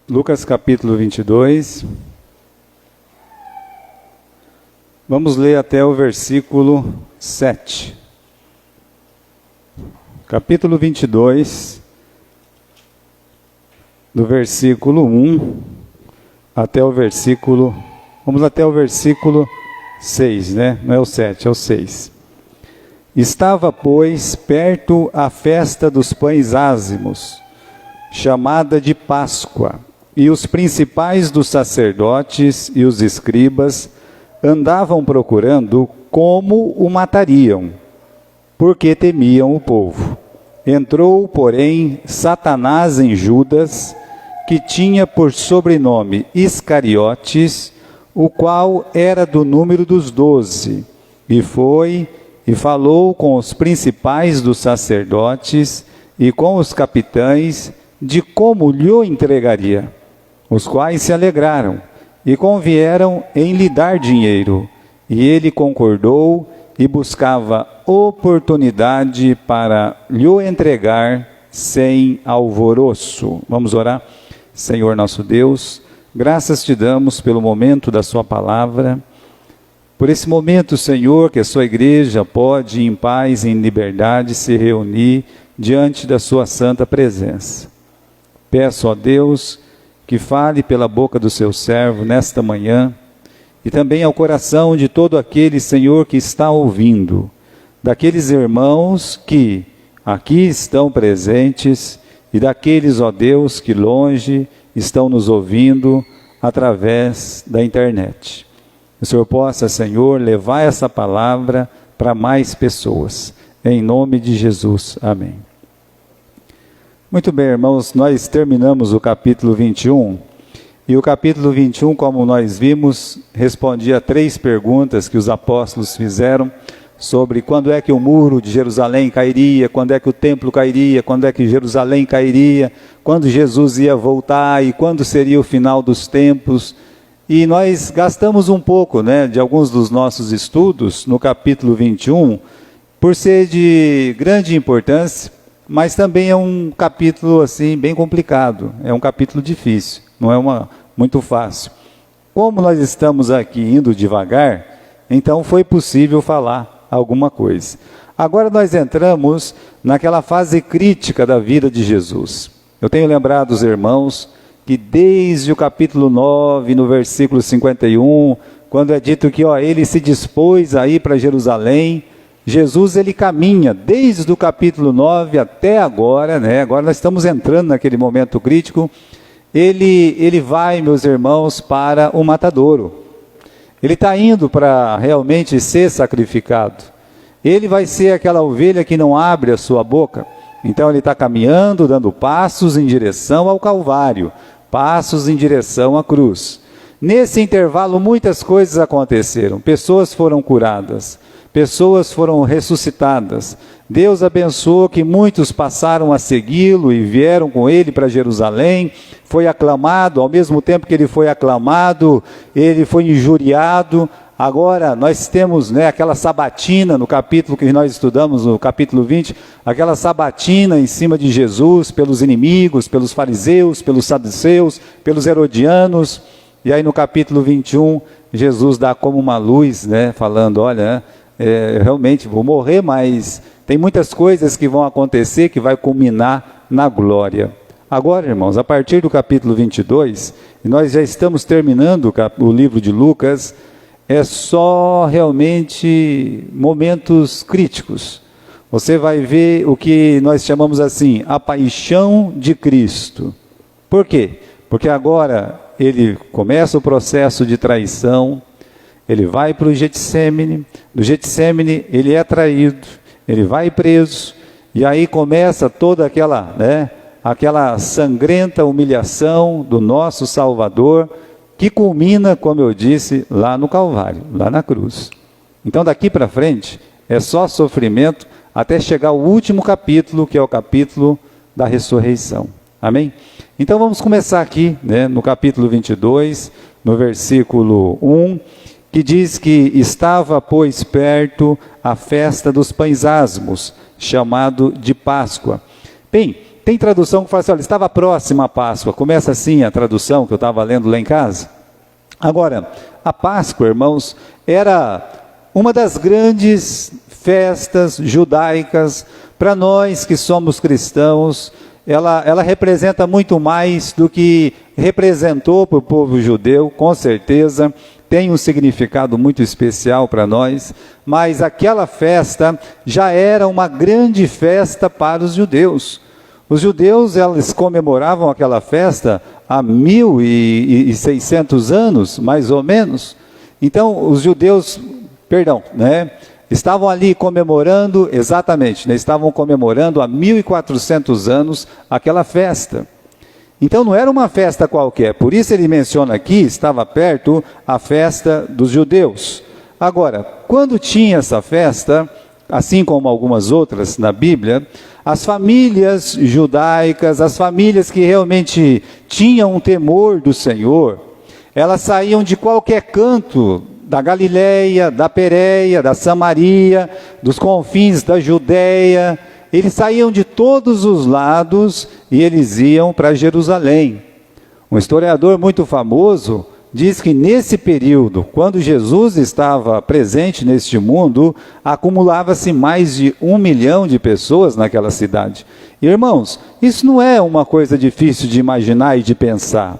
Lucas capítulo 22. Vamos ler até o versículo 7. Capítulo 22, do versículo 1 até o versículo... Vamos até o versículo 6, né? Não é o 7, é o 6. Estava, pois, perto a festa dos pães ázimos, chamada de Páscoa, e os principais dos sacerdotes e os escribas andavam procurando como o matariam, porque temiam o povo. Entrou, porém, Satanás em Judas, que tinha por sobrenome Iscariotes, o qual era do número dos 12, e foi e falou com os principais dos sacerdotes e com os capitães de como lhe entregaria, os quais se alegraram e convieram em lhe dar dinheiro, e ele concordou e buscava oportunidade para lhe entregar sem alvoroço. Vamos orar? Senhor nosso Deus, graças te damos pelo momento da sua palavra, por esse momento, Senhor, que a sua igreja pode, em paz e em liberdade, se reunir diante da sua santa presença. Peço a Deus que fale pela boca do seu servo nesta manhã, e também ao coração de todo aquele, Senhor, que está ouvindo, daqueles irmãos que aqui estão presentes, e daqueles, ó Deus, que longe estão nos ouvindo através da internet. O Senhor possa, Senhor, levar essa palavra para mais pessoas. Em nome de Jesus. Amém. Muito bem, irmãos, nós terminamos o capítulo 21. E o capítulo 21, como nós vimos, respondia a 3 perguntas que os apóstolos fizeram sobre quando é que o muro de Jerusalém cairia, quando é que o templo cairia, quando é que Jerusalém cairia, quando Jesus ia voltar e quando seria o final dos tempos. E nós gastamos um pouco, de alguns dos nossos estudos no capítulo 21, por ser de grande importância, mas também é um capítulo assim bem complicado, é um capítulo difícil, não é muito fácil. Como nós estamos aqui indo devagar, então foi possível falar alguma coisa. Agora nós entramos naquela fase crítica da vida de Jesus. Eu tenho lembrado os irmãos que desde o capítulo 9, no versículo 51, quando é dito que ele se dispôs a ir para Jerusalém, Jesus ele caminha desde o capítulo 9 até agora, agora nós estamos entrando naquele momento crítico, ele vai, meus irmãos, para o matadouro. Ele está indo para realmente ser sacrificado. Ele vai ser aquela ovelha que não abre a sua boca. Então ele está caminhando, dando passos em direção ao Calvário, passos em direção à cruz. Nesse intervalo muitas coisas aconteceram, pessoas foram curadas, pessoas foram ressuscitadas. Deus abençoou que muitos passaram a segui-lo e vieram com ele para Jerusalém. Foi aclamado, ao mesmo tempo que ele foi aclamado, ele foi injuriado. Agora nós temos aquela sabatina no capítulo que nós estudamos, no capítulo 20, aquela sabatina em cima de Jesus, pelos inimigos, pelos fariseus, pelos saduceus, pelos herodianos. E aí no capítulo 21, Jesus dá como uma luz, falando, olha, realmente vou morrer, mas tem muitas coisas que vão acontecer, que vai culminar na glória. Agora, irmãos, a partir do capítulo 22, e nós já estamos terminando o livro de Lucas, é só realmente momentos críticos. Você vai ver o que nós chamamos assim, a paixão de Cristo. Por quê? Porque agora ele começa o processo de traição, ele vai para o Getsêmani, do Getsêmani ele é traído, ele vai preso, e aí começa toda aquela sangrenta humilhação do nosso Salvador, que culmina, como eu disse, lá no Calvário, lá na cruz. Então daqui para frente é só sofrimento até chegar ao último capítulo, que é o capítulo da ressurreição. Amém? Então vamos começar aqui, no capítulo 22, no versículo 1, que diz que estava, pois, perto a festa dos pães ázimos, chamado de Páscoa. Bem, tem tradução que fala assim, olha, estava próxima a Páscoa. Começa assim a tradução que eu estava lendo lá em casa. Agora, a Páscoa, irmãos, era uma das grandes festas judaicas. Para nós que somos cristãos, ela representa muito mais do que representou para o povo judeu, com certeza. Tem um significado muito especial para nós, mas aquela festa já era uma grande festa para os judeus. Os judeus, eles comemoravam aquela festa há 1.600 anos, mais ou menos. Então, os judeus, estavam ali comemorando, exatamente, estavam comemorando há 1.400 anos aquela festa. Então não era uma festa qualquer, por isso ele menciona aqui, estava perto a festa dos judeus. Agora, quando tinha essa festa, assim como algumas outras na Bíblia, as famílias judaicas, as famílias que realmente tinham um temor do Senhor, elas saíam de qualquer canto, da Galileia, da Pérea, da Samaria, dos confins da Judeia. Eles saíam de todos os lados e eles iam para Jerusalém. Um historiador muito famoso diz que nesse período, quando Jesus estava presente neste mundo, acumulava-se mais de 1 milhão de pessoas naquela cidade. Irmãos, isso não é uma coisa difícil de imaginar e de pensar.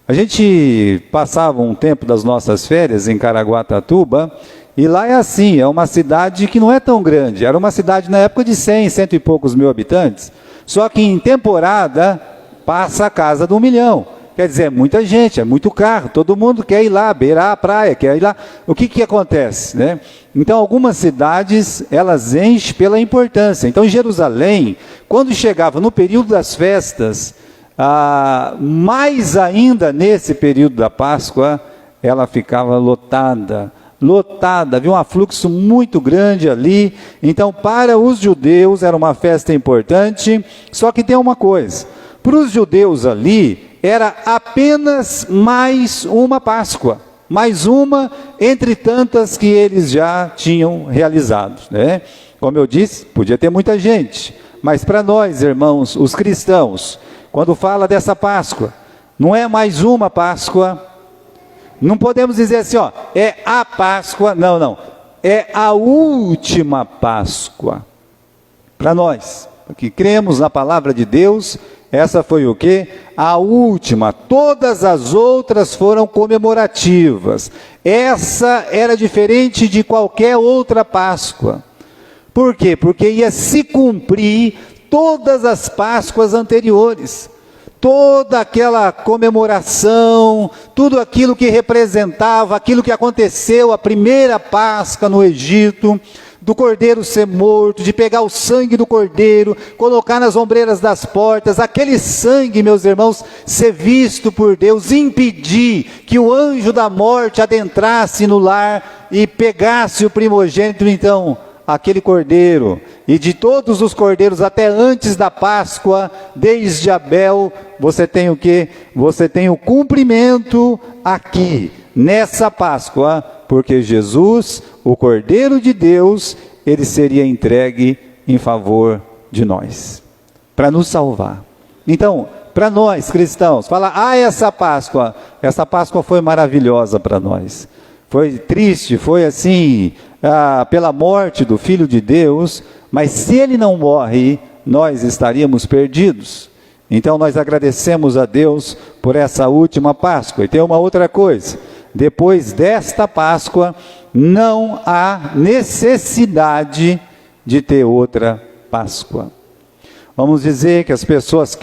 A gente passava um tempo das nossas férias em Caraguatatuba, e lá é assim, é uma cidade que não é tão grande, era uma cidade na época de 100, cento e poucos mil habitantes, só que em temporada passa a casa de 1 milhão, quer dizer, é muita gente, é muito carro, todo mundo quer ir lá, beirar a praia, quer ir lá, o que acontece, né? Então algumas cidades, elas enchem pela importância, então Jerusalém, quando chegava no período das festas, mais ainda nesse período da Páscoa, ela ficava lotada, havia um afluxo muito grande ali. Então para os judeus era uma festa importante, só que tem uma coisa, para os judeus ali era apenas mais uma Páscoa, mais uma entre tantas que eles já tinham realizado, né? Como eu disse, podia ter muita gente, mas para nós, irmãos, os cristãos, quando fala dessa Páscoa, não é mais uma Páscoa. Não podemos dizer assim, é a Páscoa, não, é a última Páscoa. Para nós, que cremos na palavra de Deus, essa foi o quê? A última. Todas as outras foram comemorativas. Essa era diferente de qualquer outra Páscoa. Por quê? Porque ia se cumprir todas as Páscoas anteriores. Toda aquela comemoração, tudo aquilo que representava, aquilo que aconteceu, a primeira Páscoa no Egito, do cordeiro ser morto, de pegar o sangue do cordeiro, colocar nas ombreiras das portas, aquele sangue, meus irmãos, ser visto por Deus, impedir que o anjo da morte adentrasse no lar e pegasse o primogênito. Então, aquele cordeiro, e de todos os cordeiros até antes da Páscoa, desde Abel, você tem o quê? Você tem o cumprimento aqui, nessa Páscoa, porque Jesus, o Cordeiro de Deus, ele seria entregue em favor de nós, para nos salvar. Então, para nós cristãos, fala, essa Páscoa foi maravilhosa para nós. Foi triste, foi assim, pela morte do Filho de Deus, mas se ele não morre, nós estaríamos perdidos. Então nós agradecemos a Deus por essa última Páscoa. E tem uma outra coisa, depois desta Páscoa, não há necessidade de ter outra Páscoa. Vamos dizer que as pessoas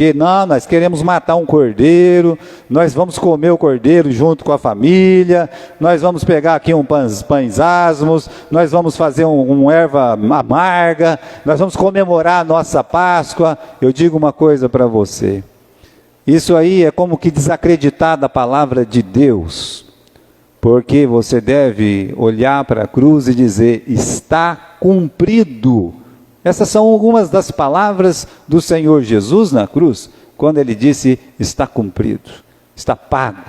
nós queremos matar um cordeiro, nós vamos comer o cordeiro junto com a família, nós vamos pegar aqui pães asmos, nós vamos fazer uma erva amarga, nós vamos comemorar a nossa Páscoa. Eu digo uma coisa para você, isso aí é como que desacreditar da palavra de Deus, porque você deve olhar para a cruz e dizer, está cumprido. Essas são algumas das palavras do Senhor Jesus na cruz, quando ele disse, está cumprido, está pago.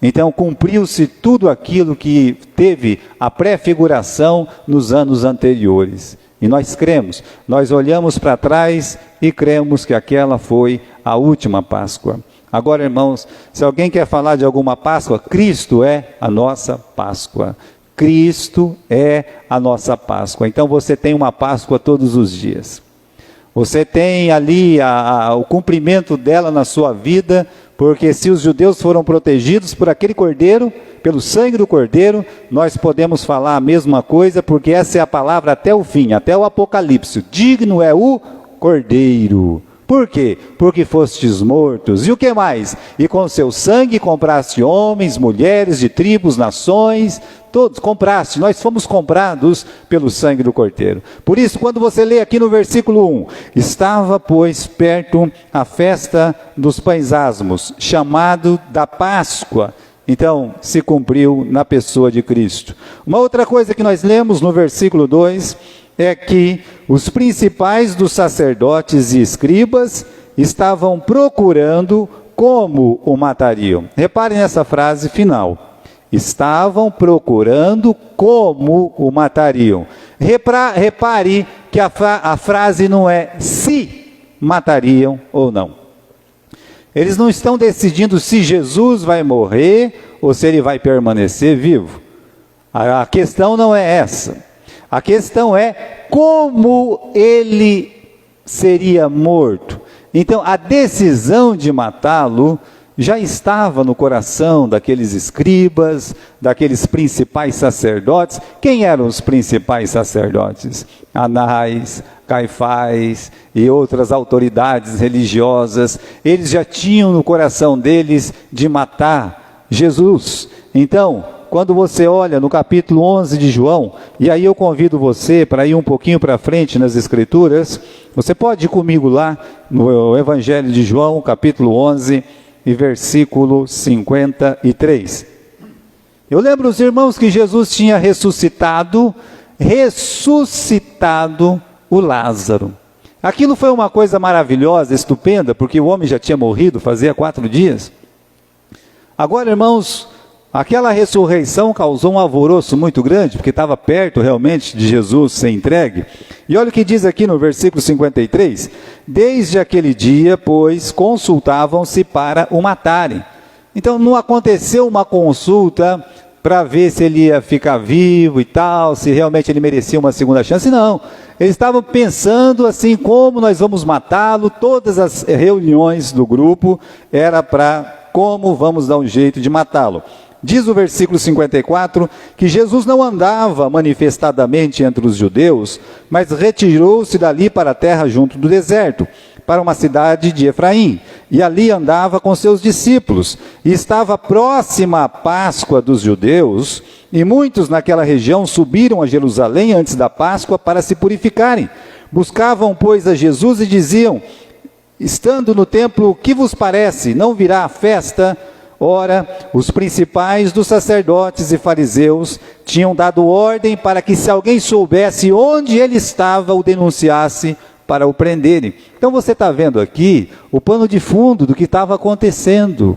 Então cumpriu-se tudo aquilo que teve a prefiguração nos anos anteriores. E nós cremos, nós olhamos para trás e cremos que aquela foi a última Páscoa. Agora, irmãos, se alguém quer falar de alguma Páscoa, Cristo é a nossa Páscoa. Cristo é a nossa Páscoa. Então você tem uma Páscoa todos os dias. Você tem ali o cumprimento dela na sua vida, porque se os judeus foram protegidos por aquele cordeiro, pelo sangue do cordeiro, nós podemos falar a mesma coisa, porque essa é a palavra até o fim, até o Apocalipse. Digno é o cordeiro. Por quê? Porque fostes mortos. E o que mais? E com seu sangue compraste homens, mulheres de tribos, nações, todos compraste. Nós fomos comprados pelo sangue do cordeiro. Por isso, quando você lê aqui no versículo 1, estava, pois, perto a festa dos pães asmos, chamado da Páscoa. Então, se cumpriu na pessoa de Cristo. Uma outra coisa que nós lemos no versículo 2 é que os principais dos sacerdotes e escribas estavam procurando como o matariam. Reparem nessa frase final. Estavam procurando como o matariam. Repare que a frase não é se matariam ou não. Eles não estão decidindo se Jesus vai morrer ou se ele vai permanecer vivo. A questão não é essa. A questão é como ele seria morto. Então, a decisão de matá-lo já estava no coração daqueles escribas, daqueles principais sacerdotes. Quem eram os principais sacerdotes? Anás, Caifás e outras autoridades religiosas. Eles já tinham no coração deles de matar Jesus. Então, quando você olha no capítulo 11 de João, e aí eu convido você para ir um pouquinho para frente nas Escrituras, você pode ir comigo lá no Evangelho de João, capítulo 11 e versículo 53. Eu lembro os irmãos que Jesus tinha ressuscitado o Lázaro. Aquilo foi uma coisa maravilhosa, estupenda, porque o homem já tinha morrido fazia 4 dias. Agora, irmãos, aquela ressurreição causou um alvoroço muito grande, porque estava perto realmente de Jesus ser entregue. E olha o que diz aqui no versículo 53. Desde aquele dia, pois, consultavam-se para o matarem. Então não aconteceu uma consulta para ver se ele ia ficar vivo e tal, se realmente ele merecia uma segunda chance, não. Eles estavam pensando assim, como nós vamos matá-lo. Todas as reuniões do grupo era para como vamos dar um jeito de matá-lo. Diz o versículo 54 que Jesus não andava manifestadamente entre os judeus, mas retirou-se dali para a terra junto do deserto, para uma cidade de Efraim, e ali andava com seus discípulos. E estava próxima a Páscoa dos judeus, e muitos naquela região subiram a Jerusalém antes da Páscoa para se purificarem. Buscavam, pois, a Jesus e diziam, estando no templo, o que vos parece? Não virá a festa? Ora, os principais dos sacerdotes e fariseus tinham dado ordem para que, se alguém soubesse onde ele estava, o denunciasse para o prenderem. Então você está vendo aqui o pano de fundo do que estava acontecendo.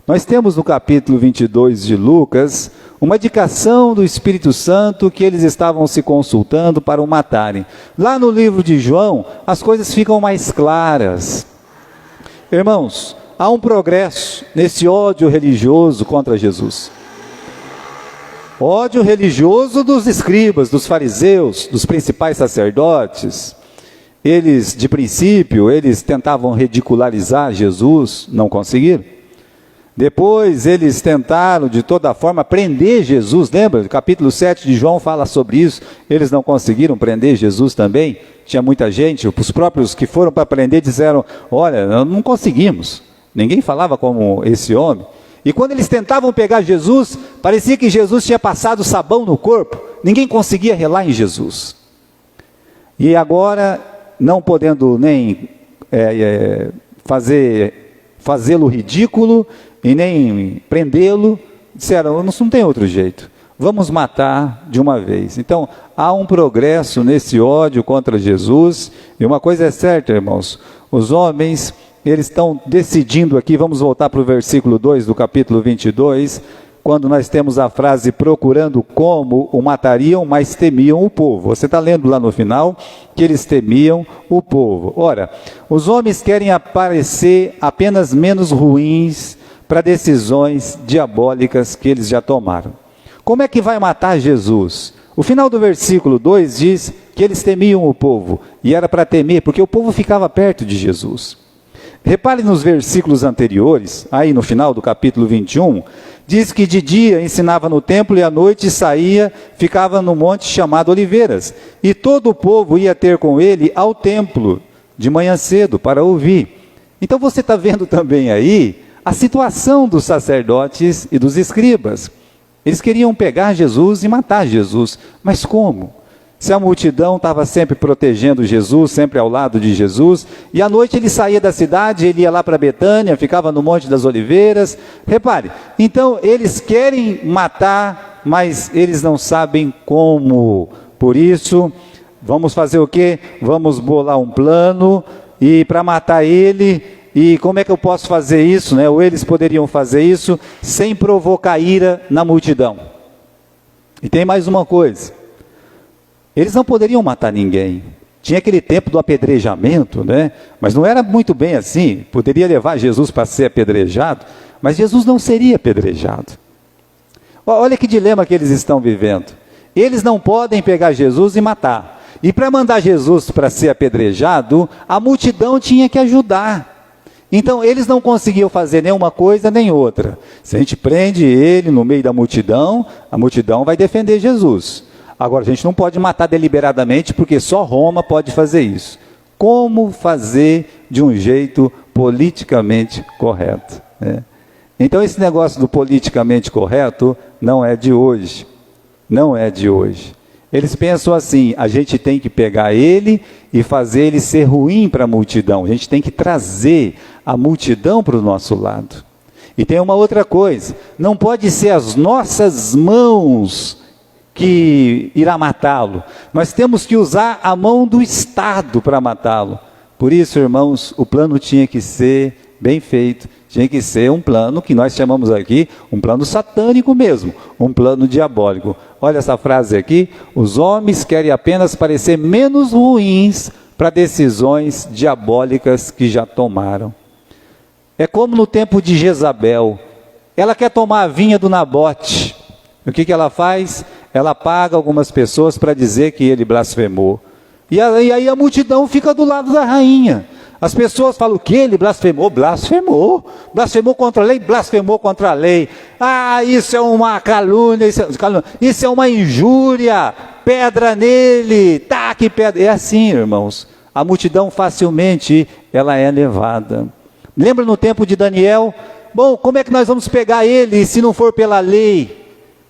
Nós temos no capítulo 22 de Lucas uma indicação do Espírito Santo que eles estavam se consultando para o matarem. Lá no livro de João, as coisas ficam mais claras. Irmãos, há um progresso nesse ódio religioso contra Jesus. Ódio religioso dos escribas, dos fariseus, dos principais sacerdotes. Eles, de princípio, eles tentavam ridicularizar Jesus, não conseguiram. Depois eles tentaram de toda forma prender Jesus, lembra? O capítulo 7 de João fala sobre isso. Eles não conseguiram prender Jesus também. Tinha muita gente, os próprios que foram para prender disseram, olha, não conseguimos. Ninguém falava como esse homem. E quando eles tentavam pegar Jesus, parecia que Jesus tinha passado sabão no corpo. Ninguém conseguia relar em Jesus. E agora, não podendo nem fazê-lo ridículo e nem prendê-lo, disseram, não tem outro jeito. Vamos matar de uma vez. Então, há um progresso nesse ódio contra Jesus. E uma coisa é certa, irmãos, os homens, eles estão decidindo aqui, vamos voltar para o versículo 2 do capítulo 22, quando nós temos a frase procurando como o matariam, mas temiam o povo. Você está lendo lá no final que eles temiam o povo. Ora, os homens querem aparecer apenas menos ruins para decisões diabólicas que eles já tomaram. Como é que vai matar Jesus? O final do versículo 2 diz que eles temiam o povo, e era para temer, porque o povo ficava perto de Jesus. Repare nos versículos anteriores, aí no final do capítulo 21, diz que de dia ensinava no templo e à noite saía, ficava no monte chamado Oliveiras. E todo o povo ia ter com ele ao templo, de manhã cedo, para ouvir. Então você está vendo também aí a situação dos sacerdotes e dos escribas. Eles queriam pegar Jesus e matar Jesus, mas como? Se a multidão estava sempre protegendo Jesus, sempre ao lado de Jesus, e à noite ele saía da cidade, ele ia lá para Betânia, ficava no Monte das Oliveiras. Repare, então eles querem matar, mas eles não sabem como. Por isso, vamos fazer o quê? Vamos bolar um plano, e para matar ele, e como é que eu posso fazer isso, né? Ou eles poderiam fazer isso sem provocar ira na multidão. E tem mais uma coisa. Eles não poderiam matar ninguém. Tinha aquele tempo do apedrejamento, né? Mas não era muito bem assim. Poderia levar Jesus para ser apedrejado, mas Jesus não seria apedrejado. Olha que dilema que eles estão vivendo. Eles não podem pegar Jesus e matar. E para mandar Jesus para ser apedrejado, a multidão tinha que ajudar. Então eles não conseguiam fazer nenhuma coisa nem outra. Se a gente prende ele no meio da multidão, a multidão vai defender Jesus. Agora, a gente não pode matar deliberadamente, porque só Roma pode fazer isso. Como fazer de um jeito politicamente correto, né? Então, esse negócio do politicamente correto não é de hoje. Não é de hoje. Eles pensam assim, a gente tem que pegar ele e fazer ele ser ruim para a multidão. A gente tem que trazer a multidão para o nosso lado. E tem uma outra coisa, não pode ser as nossas mãos que irá matá-lo. Nós temos que usar a mão do Estado para matá-lo. Por isso, irmãos, o plano tinha que ser bem feito. Tinha que ser um plano que nós chamamos aqui, um plano satânico mesmo, um plano diabólico. Olha essa frase aqui, os homens querem apenas parecer menos ruins para decisões diabólicas que já tomaram. É como no tempo de Jezabel, ela quer tomar a vinha do Nabote. O que ela faz? Ela paga algumas pessoas para dizer que ele blasfemou. E aí a multidão fica do lado da rainha. As pessoas falam, o que? Ele blasfemou? Blasfemou. Blasfemou contra a lei? Blasfemou contra a lei. Ah, isso é uma calúnia, isso é uma injúria. Pedra nele, taque pedra. É assim, irmãos. A multidão facilmente, ela é levada. Lembra no tempo de Daniel? Bom, como é que nós vamos pegar ele se não for pela lei?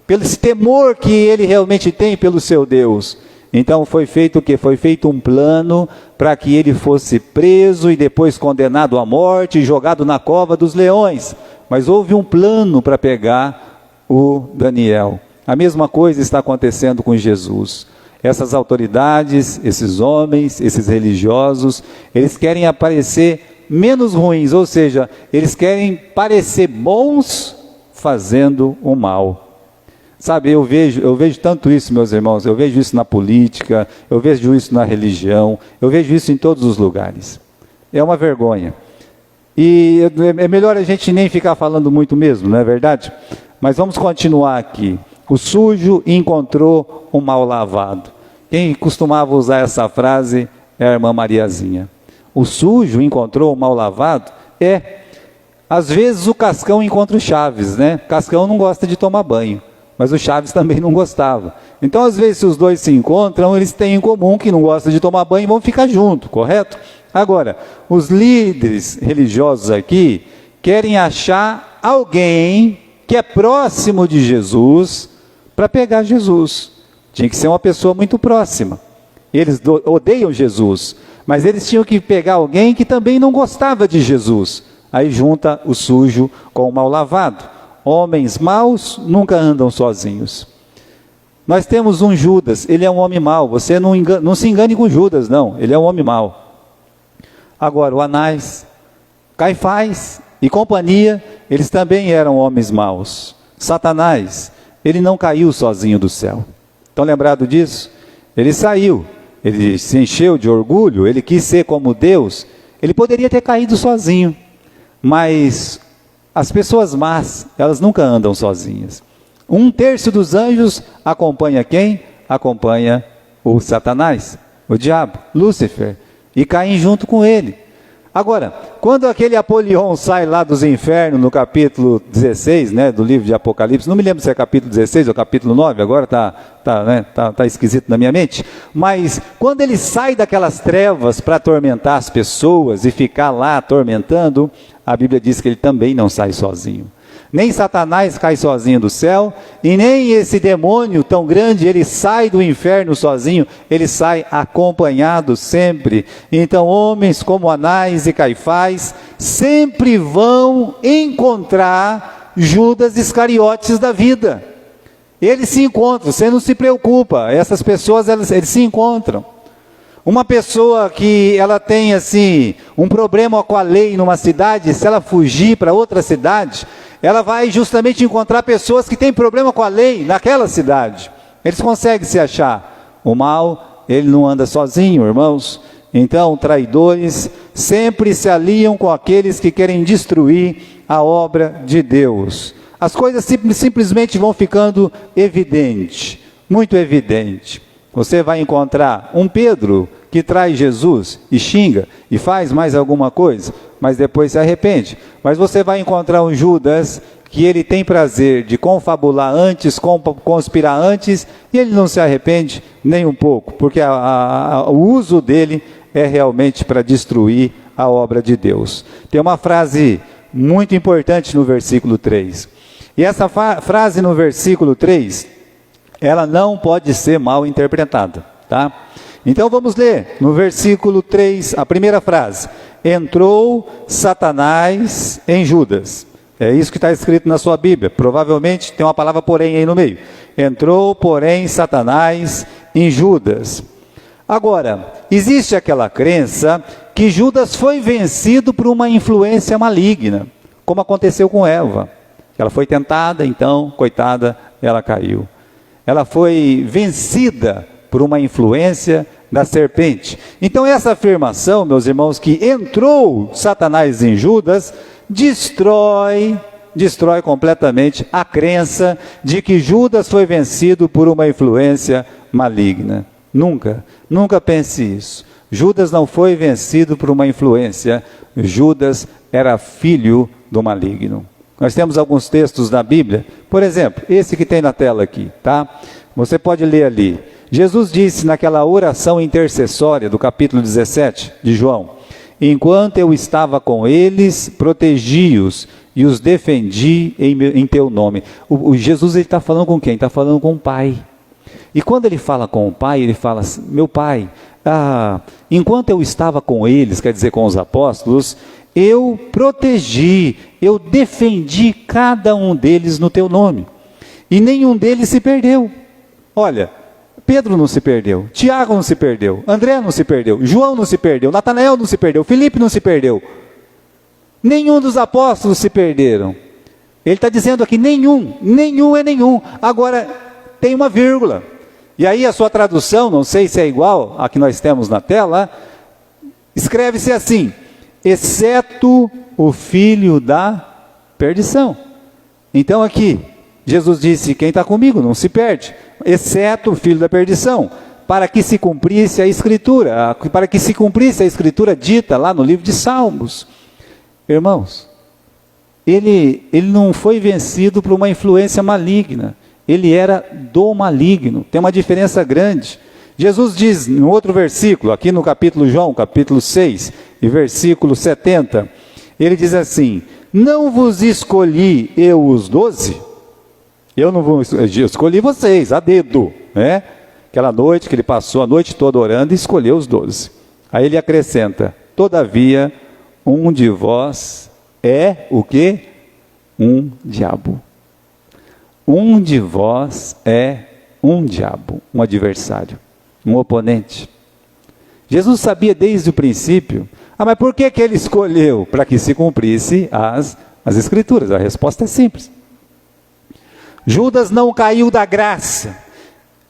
Pelo esse temor que ele realmente tem pelo seu Deus. Então foi feito o quê? Foi feito um plano para que ele fosse preso e depois condenado à morte e jogado na cova dos leões. Mas houve um plano para pegar o Daniel. A mesma coisa está acontecendo com Jesus. Essas autoridades, esses homens, esses religiosos, eles querem aparecer menos ruins, ou seja, eles querem parecer bons fazendo o mal. Sabe, eu vejo tanto isso, meus irmãos, eu vejo isso na política, eu vejo isso na religião, eu vejo isso em todos os lugares. É uma vergonha. E é melhor a gente nem ficar falando muito mesmo, não é verdade? Mas vamos continuar aqui. O sujo encontrou o mal lavado. Quem costumava usar essa frase é a irmã Mariazinha. O sujo encontrou o mal lavado? Às vezes o Cascão encontra o Chaves, né? Cascão não gosta de tomar banho. Mas o Chaves também não gostava. Então, às vezes, se os dois se encontram, eles têm em comum que não gostam de tomar banho e vão ficar juntos, correto? Agora, os líderes religiosos aqui querem achar alguém que é próximo de Jesus para pegar Jesus. Tinha que ser uma pessoa muito próxima. Eles odeiam Jesus, mas eles tinham que pegar alguém que também não gostava de Jesus. Aí junta o sujo com o mal lavado. Homens maus nunca andam sozinhos. Nós temos um Judas, ele é um homem mau. Você não se engane com Judas, não. Ele é um homem mau. Agora, o Anás, Caifás e companhia, eles também eram homens maus. Satanás, ele não caiu sozinho do céu. Estão lembrados disso? Ele saiu, ele se encheu de orgulho, ele quis ser como Deus. Ele poderia ter caído sozinho, mas as pessoas más, elas nunca andam sozinhas. 1/3 dos anjos acompanha quem? Acompanha o Satanás, o diabo, Lúcifer, e caem junto com ele. Agora, quando aquele Apolion sai lá dos infernos, no capítulo 16, né, do livro de Apocalipse, não me lembro se é capítulo 16 ou capítulo 9, agora tá esquisito na minha mente, mas quando ele sai daquelas trevas para atormentar as pessoas e ficar lá atormentando, a Bíblia diz que ele também não sai sozinho. Nem Satanás cai sozinho do céu, e nem esse demônio tão grande, ele sai do inferno sozinho, ele sai acompanhado sempre. Então homens como Anás e Caifás sempre vão encontrar Judas Iscariotes da vida. Eles se encontram, você não se preocupa, essas pessoas eles se encontram. Uma pessoa que ela tem assim um problema com a lei numa cidade, se ela fugir para outra cidade, ela vai justamente encontrar pessoas que têm problema com a lei naquela cidade. Eles conseguem se achar. O mal, ele não anda sozinho, irmãos. Então, traidores sempre se aliam com aqueles que querem destruir a obra de Deus. As coisas simplesmente vão ficando evidentes, muito evidente. Você vai encontrar um Pedro que traz Jesus e xinga e faz mais alguma coisa, mas depois se arrepende. Mas você vai encontrar um Judas que ele tem prazer de confabular antes, conspirar antes, e ele não se arrepende nem um pouco, porque o uso dele é realmente para destruir a obra de Deus. Tem uma frase muito importante no versículo 3. E essa frase no versículo 3, ela não pode ser mal interpretada, tá? Então vamos ler no versículo 3, a primeira frase. Entrou Satanás em Judas. É isso que está escrito na sua Bíblia. Provavelmente tem uma palavra porém aí no meio. Entrou, porém, Satanás em Judas. Agora, existe aquela crença que Judas foi vencido por uma influência maligna, como aconteceu com Eva. Ela foi tentada, então, coitada, ela caiu. Ela foi vencida por uma influência da serpente. Então essa afirmação, meus irmãos, que entrou Satanás em Judas, destrói completamente a crença de que Judas foi vencido por uma influência maligna. Nunca pense isso. Judas não foi vencido por uma influência. Judas era filho do maligno. Nós temos alguns textos na Bíblia, por exemplo, esse que tem na tela aqui, tá? Você pode ler ali. Jesus disse naquela oração intercessória do capítulo 17 de João: enquanto eu estava com eles, protegi-os e os defendi em teu nome. O Jesus está falando com quem? Está falando com o Pai. E quando ele fala com o Pai, ele fala assim: meu Pai, enquanto eu estava com eles, quer dizer com os apóstolos, eu protegi, eu defendi cada um deles no teu nome. E nenhum deles se perdeu. Olha, Pedro não se perdeu, Tiago não se perdeu, André não se perdeu, João não se perdeu, Natanael não se perdeu, Filipe não se perdeu. Nenhum dos apóstolos se perderam. Ele está dizendo aqui nenhum é nenhum. Agora, tem uma vírgula. E aí a sua tradução, não sei se é igual a que nós temos na tela, escreve-se assim: exceto o filho da perdição. Então aqui, Jesus disse: quem está comigo não se perde, exceto o filho da perdição, para que se cumprisse a Escritura, dita lá no livro de Salmos. Irmãos, ele não foi vencido por uma influência maligna, ele era do maligno. Tem uma diferença grande. Jesus diz no outro versículo, aqui no capítulo João, capítulo 6, e versículo 70, ele diz assim: não vos escolhi eu os 12? Eu escolhi vocês, a dedo, né? Aquela noite que ele passou a noite toda orando e escolheu os 12. Aí ele acrescenta: todavia, um de vós é o quê? Um diabo. Um de vós é um diabo, um adversário, um oponente. Jesus sabia desde o princípio. Mas por que ele escolheu? Para que se cumprisse as Escrituras. A resposta é simples. Judas não caiu da graça.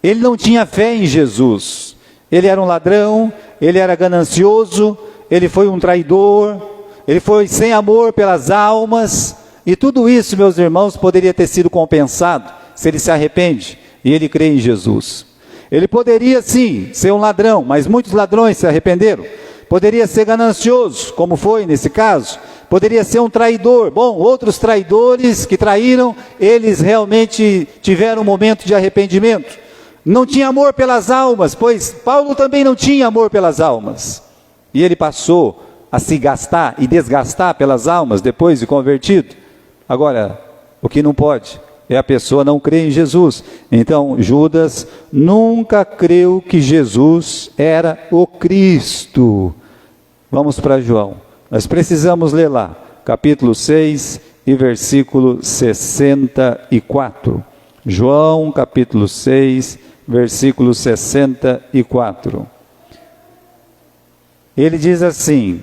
Ele não tinha fé em Jesus. Ele era um ladrão, ele era ganancioso, ele foi um traidor, ele foi sem amor pelas almas. E tudo isso, meus irmãos, poderia ter sido compensado se ele se arrepende e ele crê em Jesus. Ele poderia sim ser um ladrão, mas muitos ladrões se arrependeram. Poderia ser ganancioso, como foi nesse caso. Poderia ser um traidor. Bom, outros traidores que traíram, eles realmente tiveram um momento de arrependimento. Não tinha amor pelas almas, pois Paulo também não tinha amor pelas almas. E ele passou a se gastar e desgastar pelas almas depois de convertido. Agora, o que não pode é a pessoa não crer em Jesus. Então, Judas nunca creu que Jesus era o Cristo. Vamos para João. Nós precisamos ler lá, capítulo 6 e versículo 64. João, capítulo 6, versículo 64. Ele diz assim: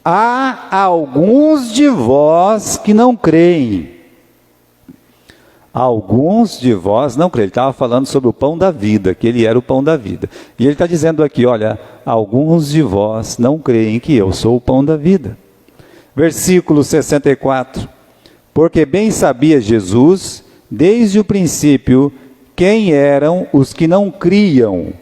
há alguns de vós que não creem. Alguns de vós não creem. Ele estava falando sobre o pão da vida, que ele era o pão da vida. E ele está dizendo aqui, olha, alguns de vós não creem que eu sou o pão da vida. Versículo 64. Porque bem sabia Jesus, desde o princípio, quem eram os que não criam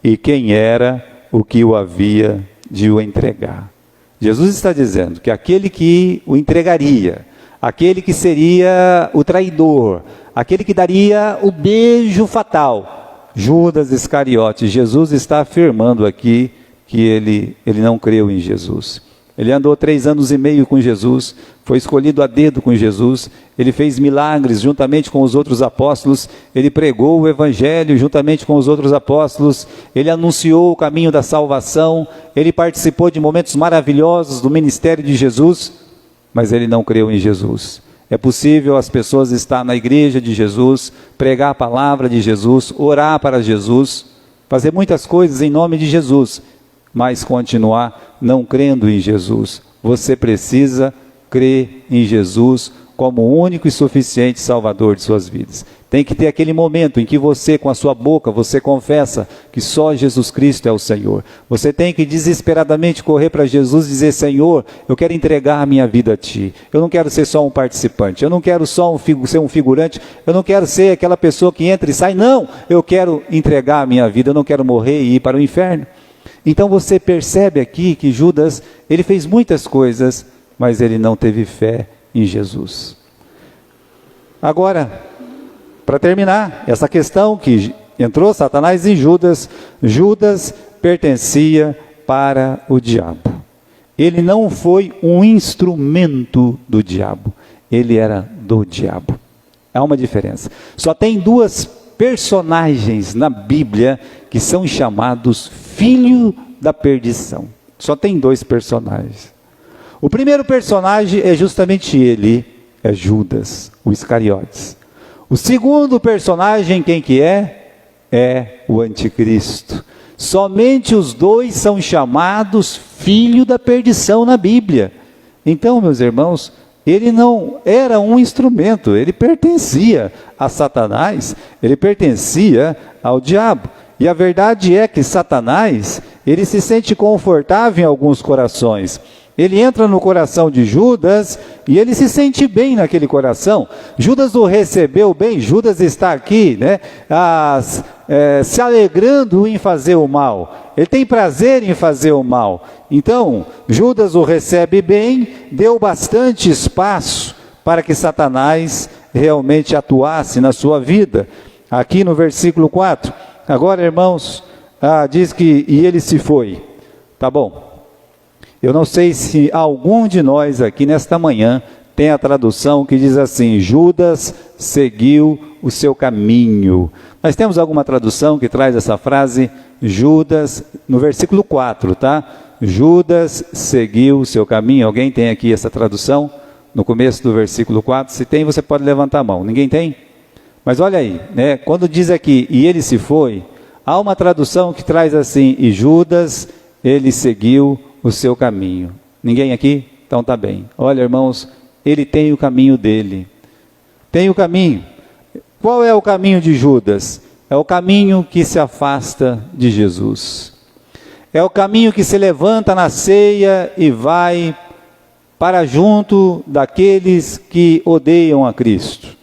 e quem era o que o havia de o entregar. Jesus está dizendo que aquele que o entregaria, aquele que seria o traidor, aquele que daria o beijo fatal, Judas Iscariote. Jesus está afirmando aqui que ele não creu em Jesus. Ele andou 3 anos e meio com Jesus, foi escolhido a dedo com Jesus, ele fez milagres juntamente com os outros apóstolos, ele pregou o evangelho juntamente com os outros apóstolos, ele anunciou o caminho da salvação, ele participou de momentos maravilhosos do ministério de Jesus, mas ele não creu em Jesus. É possível as pessoas estar na igreja de Jesus, pregar a palavra de Jesus, orar para Jesus, fazer muitas coisas em nome de Jesus, mas continuar não crendo em Jesus. Você precisa crer em Jesus como o único e suficiente Salvador de suas vidas. Tem que ter aquele momento em que você, com a sua boca, você confessa que só Jesus Cristo é o Senhor. Você tem que desesperadamente correr para Jesus e dizer: Senhor, eu quero entregar a minha vida a Ti. Eu não quero ser só um participante, eu não quero só ser um figurante, eu não quero ser aquela pessoa que entra e sai. Não, eu quero entregar a minha vida, eu não quero morrer e ir para o inferno. Então você percebe aqui que Judas, ele fez muitas coisas, mas ele não teve fé em Jesus. Agora, para terminar, essa questão que entrou Satanás em Judas, Judas pertencia para o diabo. Ele não foi um instrumento do diabo, ele era do diabo. Há uma diferença. Só tem 2 personagens na Bíblia que são chamados filho da perdição. Só tem 2 personagens. O primeiro personagem é justamente ele, é Judas, o Iscariotes. O segundo personagem, quem que é? É o anticristo. Somente os 2 são chamados filho da perdição na Bíblia. Então, meus irmãos, ele não era um instrumento, ele pertencia a Satanás, ele pertencia ao diabo. E a verdade é que Satanás, ele se sente confortável em alguns corações. Ele entra no coração de Judas e ele se sente bem naquele coração. Judas o recebeu bem, Judas está aqui, né, se alegrando em fazer o mal. Ele tem prazer em fazer o mal. Então, Judas o recebe bem, deu bastante espaço para que Satanás realmente atuasse na sua vida. Aqui no versículo 4, agora, irmãos, diz que e ele se foi. Tá bom. Eu não sei se algum de nós aqui nesta manhã tem a tradução que diz assim: Judas seguiu o seu caminho. Nós temos alguma tradução que traz essa frase, Judas, no versículo 4, tá? Judas seguiu o seu caminho. Alguém tem aqui essa tradução? No começo do versículo 4, se tem, você pode levantar a mão. Ninguém tem? Mas olha aí, né? Quando diz aqui, e ele se foi, há uma tradução que traz assim: e Judas, ele seguiu o seu caminho. Ninguém aqui? Então tá bem. Olha, irmãos, ele tem o caminho dele. Tem o caminho. Qual é o caminho de Judas? É o caminho que se afasta de Jesus. É o caminho que se levanta na ceia e vai para junto daqueles que odeiam a Cristo.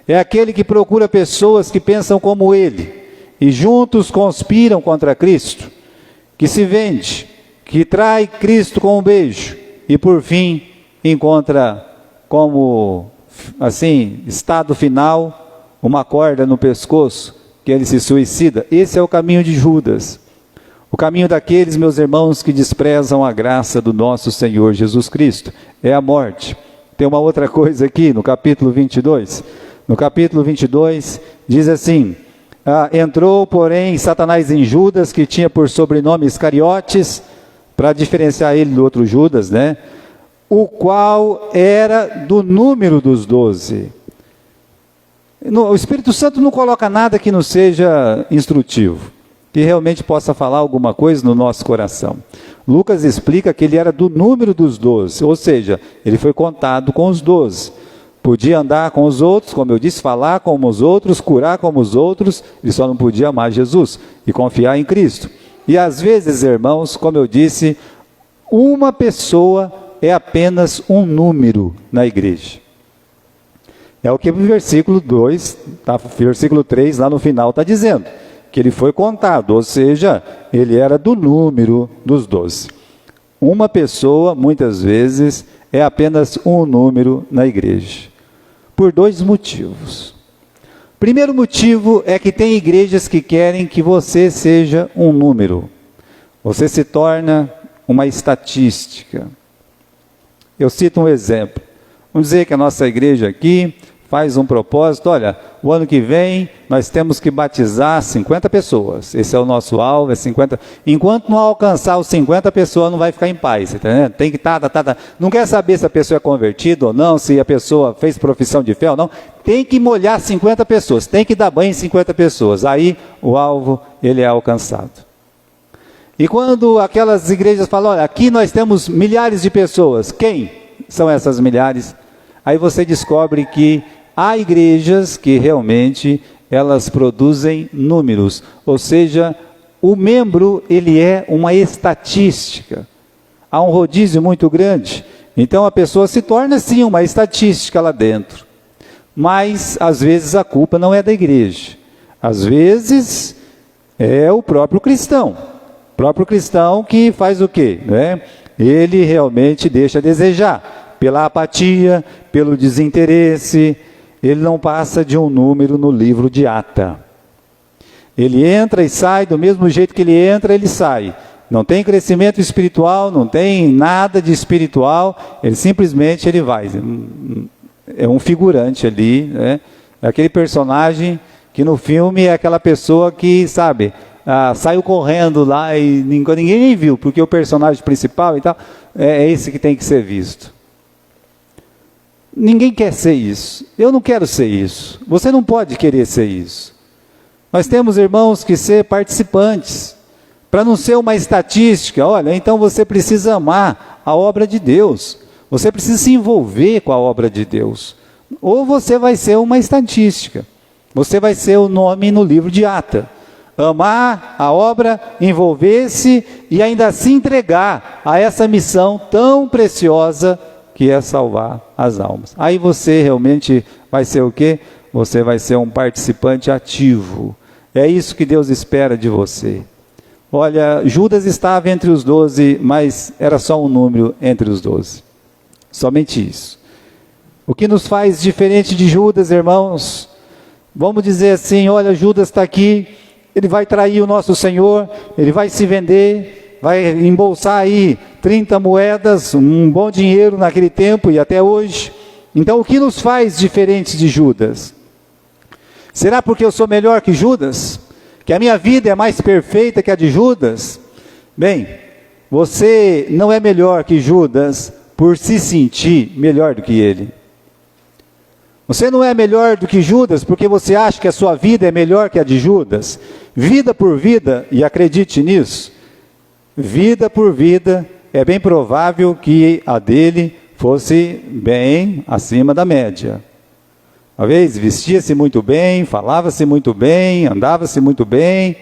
É aquele que procura pessoas que pensam como ele e juntos conspiram contra Cristo, que se vende, que trai Cristo com um beijo e por fim encontra como, assim, estado final, uma corda no pescoço, que ele se suicida. Esse é o caminho de Judas. O caminho daqueles, meus irmãos, que desprezam a graça do nosso Senhor Jesus Cristo. É a morte. Tem uma outra coisa aqui no capítulo 22. No capítulo 22 diz assim: entrou, porém, Satanás em Judas, que tinha por sobrenome Iscariotes, para diferenciar ele do outro Judas, né? O qual era do número dos 12. O Espírito Santo não coloca nada que não seja instrutivo, que realmente possa falar alguma coisa no nosso coração. Lucas explica que ele era do número dos 12, ou seja, ele foi contado com os 12. Podia andar com os outros, como eu disse, falar como os outros, curar como os outros, ele só não podia amar Jesus e confiar em Cristo. E às vezes, irmãos, como eu disse, uma pessoa é apenas um número na igreja. É o que o versículo 2, versículo 3, lá no final está dizendo, que ele foi contado, ou seja, ele era do número dos 12. Uma pessoa, muitas vezes, é apenas um número na igreja, por dois motivos. Primeiro motivo é que tem igrejas que querem que você seja um número. Você se torna uma estatística. Eu cito um exemplo. Vamos dizer que a nossa igreja aqui faz um propósito: olha, o ano que vem nós temos que batizar 50 pessoas. Esse é o nosso alvo, é 50. Enquanto não alcançar os 50 pessoas, não vai ficar em paz, tá entendendo? Tem que não quer saber se a pessoa é convertida ou não, se a pessoa fez profissão de fé ou não. Tem que molhar 50 pessoas, tem que dar banho em 50 pessoas. Aí o alvo, ele é alcançado. E quando aquelas igrejas falam: olha, aqui nós temos milhares de pessoas. Quem são essas milhares? Aí você descobre que há igrejas que realmente elas produzem números, ou seja, o membro, ele é uma estatística. Há um rodízio muito grande, então a pessoa se torna sim uma estatística lá dentro. Mas às vezes a culpa não é da igreja, às vezes é o próprio cristão. O próprio cristão que faz o quê? Né? Ele realmente deixa a desejar, pela apatia, pelo desinteresse. Ele não passa de um número no livro de ata. Ele entra e sai do mesmo jeito que ele entra, ele sai. Não tem crescimento espiritual, não tem nada de espiritual, ele vai. É um figurante ali, né? É aquele personagem que no filme é aquela pessoa que, sabe, saiu correndo lá e ninguém nem viu, porque o personagem principal e tal, é esse que tem que ser visto. Ninguém quer ser isso. Eu não quero ser isso. Você não pode querer ser isso. Nós temos, irmãos, que ser participantes, para não ser uma estatística. Olha, então você precisa amar a obra de Deus. Você precisa se envolver com a obra de Deus. Ou você vai ser uma estatística. Você vai ser o nome no livro de ata. Amar a obra, envolver-se e ainda se entregar a essa missão tão preciosa que é salvar as almas. Aí você realmente vai ser o quê? Você vai ser um participante ativo. É isso que Deus espera de você. Olha, Judas estava entre os 12, mas era só um número entre os 12. Somente isso. O que nos faz diferente de Judas, irmãos? Vamos dizer assim: olha, Judas está aqui, ele vai trair o nosso Senhor, ele vai se vender, vai embolsar aí 30 moedas, um bom dinheiro naquele tempo e até hoje. Então o que nos faz diferentes de Judas? Será porque eu sou melhor que Judas? Que a minha vida é mais perfeita que a de Judas? Bem, você não é melhor que Judas por se sentir melhor do que ele. Você não é melhor do que Judas porque você acha que a sua vida é melhor que a de Judas. Vida por vida, e acredite nisso, vida por vida, é bem provável que a dele fosse bem acima da média. Talvez vestia-se muito bem, falava-se muito bem, andava-se muito bem,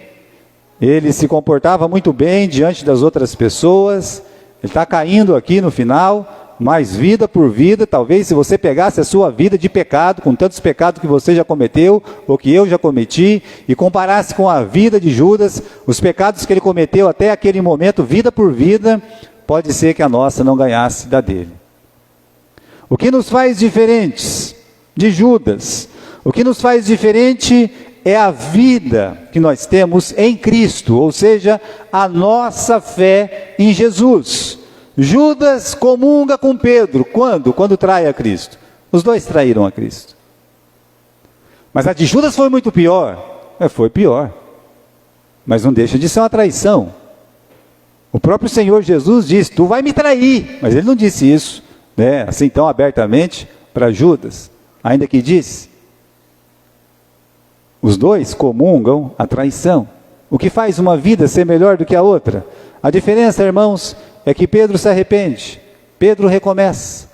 ele se comportava muito bem diante das outras pessoas. Ele está caindo aqui no final, mas vida por vida. Talvez se você pegasse a sua vida de pecado, com tantos pecados que você já cometeu, ou que eu já cometi, e comparasse com a vida de Judas, os pecados que ele cometeu até aquele momento, vida por vida, pode ser que a nossa não ganhasse da dele. O que nos faz diferentes de Judas, o que nos faz diferente é a vida que nós temos em Cristo, ou seja, a nossa fé em Jesus. Judas comunga com Pedro, quando? Quando trai a Cristo. Os dois traíram a Cristo. Mas a de Judas foi muito pior. Foi pior. Mas não deixa de ser uma traição. O próprio Senhor Jesus disse, tu vai me trair. Mas ele não disse isso, né, assim tão abertamente para Judas. Ainda que disse. Os dois comungam a traição. O que faz uma vida ser melhor do que a outra? A diferença, irmãos, é que Pedro se arrepende. Pedro recomeça.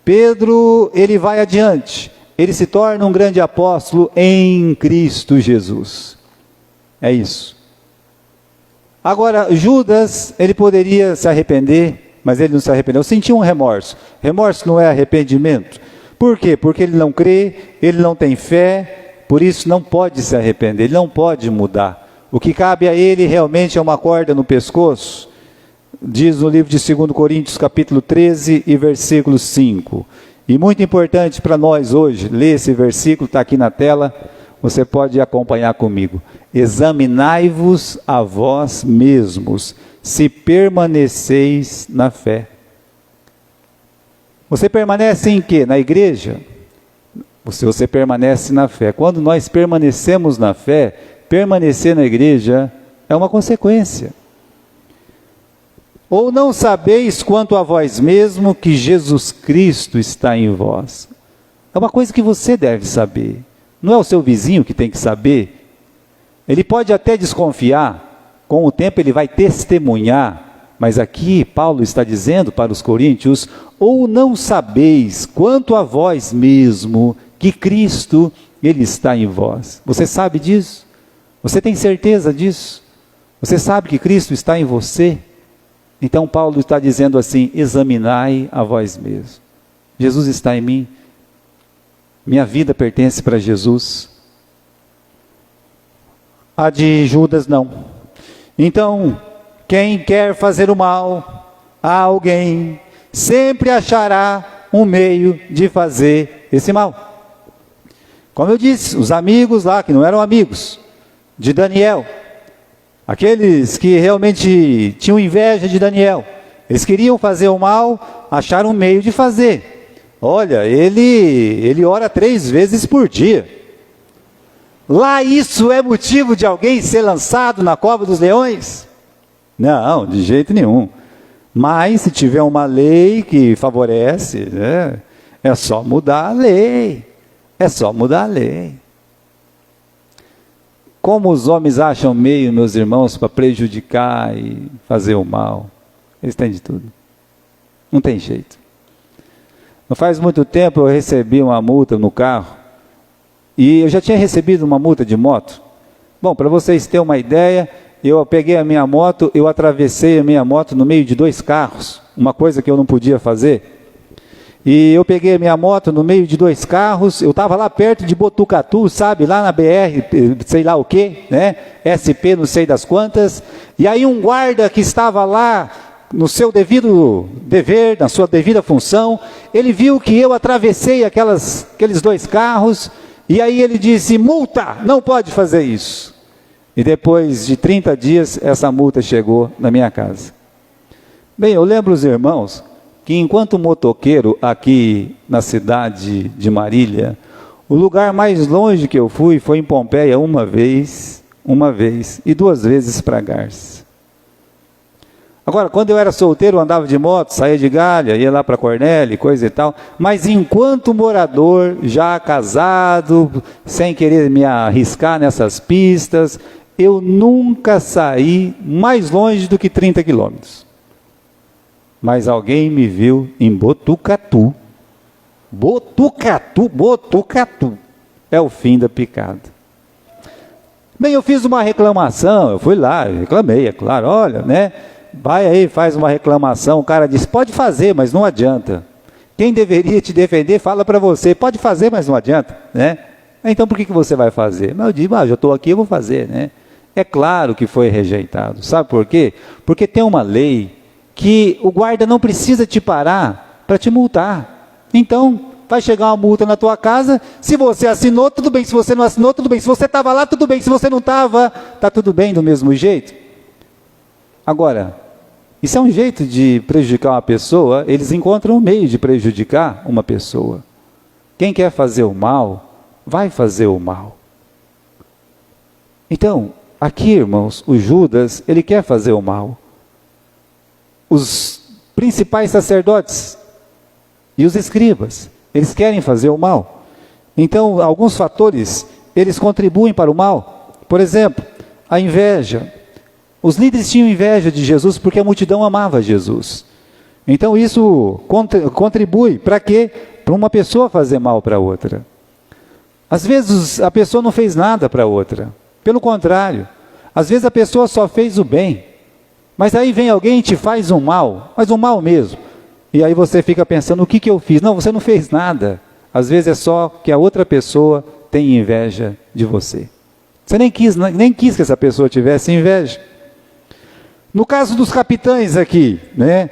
Pedro, ele vai adiante. Ele se torna um grande apóstolo em Cristo Jesus. É isso. Agora, Judas, ele poderia se arrepender, mas ele não se arrependeu. Sentiu um remorso. Remorso não é arrependimento. Por quê? Porque ele não crê, ele não tem fé, por isso não pode se arrepender, ele não pode mudar. O que cabe a ele realmente é uma corda no pescoço. Diz no livro de 2 Coríntios, capítulo 13 e versículo 5. E muito importante para nós hoje, ler esse versículo, está aqui na tela, você pode acompanhar comigo. Examinai-vos a vós mesmos, se permaneceis na fé. Você permanece em quê? Na igreja? Você permanece na fé. Quando nós permanecemos na fé, permanecer na igreja é uma consequência. Ou não sabeis quanto a vós mesmo que Jesus Cristo está em vós? É uma coisa que você deve saber. Não é o seu vizinho que tem que saber. Ele pode até desconfiar, com o tempo ele vai testemunhar. Mas aqui Paulo está dizendo para os coríntios, ou não sabeis quanto a vós mesmo que Cristo, Ele está em vós. Você sabe disso? Você tem certeza disso? Você sabe que Cristo está em você? Então Paulo está dizendo assim, examinai a vós mesmos. Jesus está em mim, minha vida pertence para Jesus. A de Judas não. Então, quem quer fazer o mal a alguém, sempre achará um meio de fazer esse mal. Como eu disse, os amigos lá, que não eram amigos, de Daniel, aqueles que realmente tinham inveja de Daniel, eles queriam fazer o mal, acharam um meio de fazer. Olha, ele ora 3 vezes por dia. Lá isso é motivo de alguém ser lançado na cova dos leões? Não, de jeito nenhum. Mas se tiver uma lei que favorece, é só mudar a lei. É só mudar a lei. Como os homens acham meio, meus irmãos, para prejudicar e fazer o mal? Eles têm de tudo. Não tem jeito. Não faz muito tempo eu recebi uma multa no carro. E eu já tinha recebido uma multa de moto. Bom, para vocês terem uma ideia, eu peguei a minha moto, eu atravessei a minha moto no meio de 2 carros. Uma coisa que eu não podia fazer. E eu peguei a minha moto no meio de 2 carros, eu estava lá perto de Botucatu, sabe, lá na BR, sei lá o que, né, SP não sei das quantas, e aí um guarda que estava lá, no seu devido dever, na sua devida função, ele viu que eu atravessei aqueles 2 carros, e aí ele disse, multa, não pode fazer isso. E depois de 30 dias, essa multa chegou na minha casa. Bem, eu lembro os irmãos, que enquanto motoqueiro aqui na cidade de Marília, o lugar mais longe que eu fui foi em Pompeia uma vez e 2 vezes para Garça. Agora, quando eu era solteiro, eu andava de moto, saía de Galha, ia lá para Cornélio, coisa e tal, mas enquanto morador, já casado, sem querer me arriscar nessas pistas, eu nunca saí mais longe do que 30 quilômetros. Mas alguém me viu em Botucatu, Botucatu, Botucatu. É o fim da picada. Bem, eu fiz uma reclamação, eu fui lá, eu reclamei, é claro, olha, né? Vai aí, faz uma reclamação, o cara disse, pode fazer, mas não adianta. Quem deveria te defender fala para você, pode fazer, mas não adianta, né? Então por que você vai fazer? Mas eu digo, já estou aqui, eu vou fazer, né? É claro que foi rejeitado, sabe por quê? Porque tem uma lei que o guarda não precisa te parar para te multar. Então, vai chegar uma multa na tua casa, se você assinou, tudo bem, se você não assinou, tudo bem, se você estava lá, tudo bem, se você não estava, está tudo bem do mesmo jeito. Agora, isso é um jeito de prejudicar uma pessoa, eles encontram um meio de prejudicar uma pessoa. Quem quer fazer o mal, vai fazer o mal. Então, aqui, irmãos, o Judas, ele quer fazer o mal. Os principais sacerdotes e os escribas, eles querem fazer o mal. Então, alguns fatores, eles contribuem para o mal. Por exemplo, a inveja. Os líderes tinham inveja de Jesus porque a multidão amava Jesus. Então, isso contribui para quê? Para uma pessoa fazer mal para outra. Às vezes, a pessoa não fez nada para outra. Pelo contrário, às vezes a pessoa só fez o bem. Mas aí vem alguém e te faz um mal, mas um mal mesmo. E aí você fica pensando, o que eu fiz? Não, você não fez nada. Às vezes é só que a outra pessoa tem inveja de você. Você nem quis que essa pessoa tivesse inveja. No caso dos capitães aqui, né?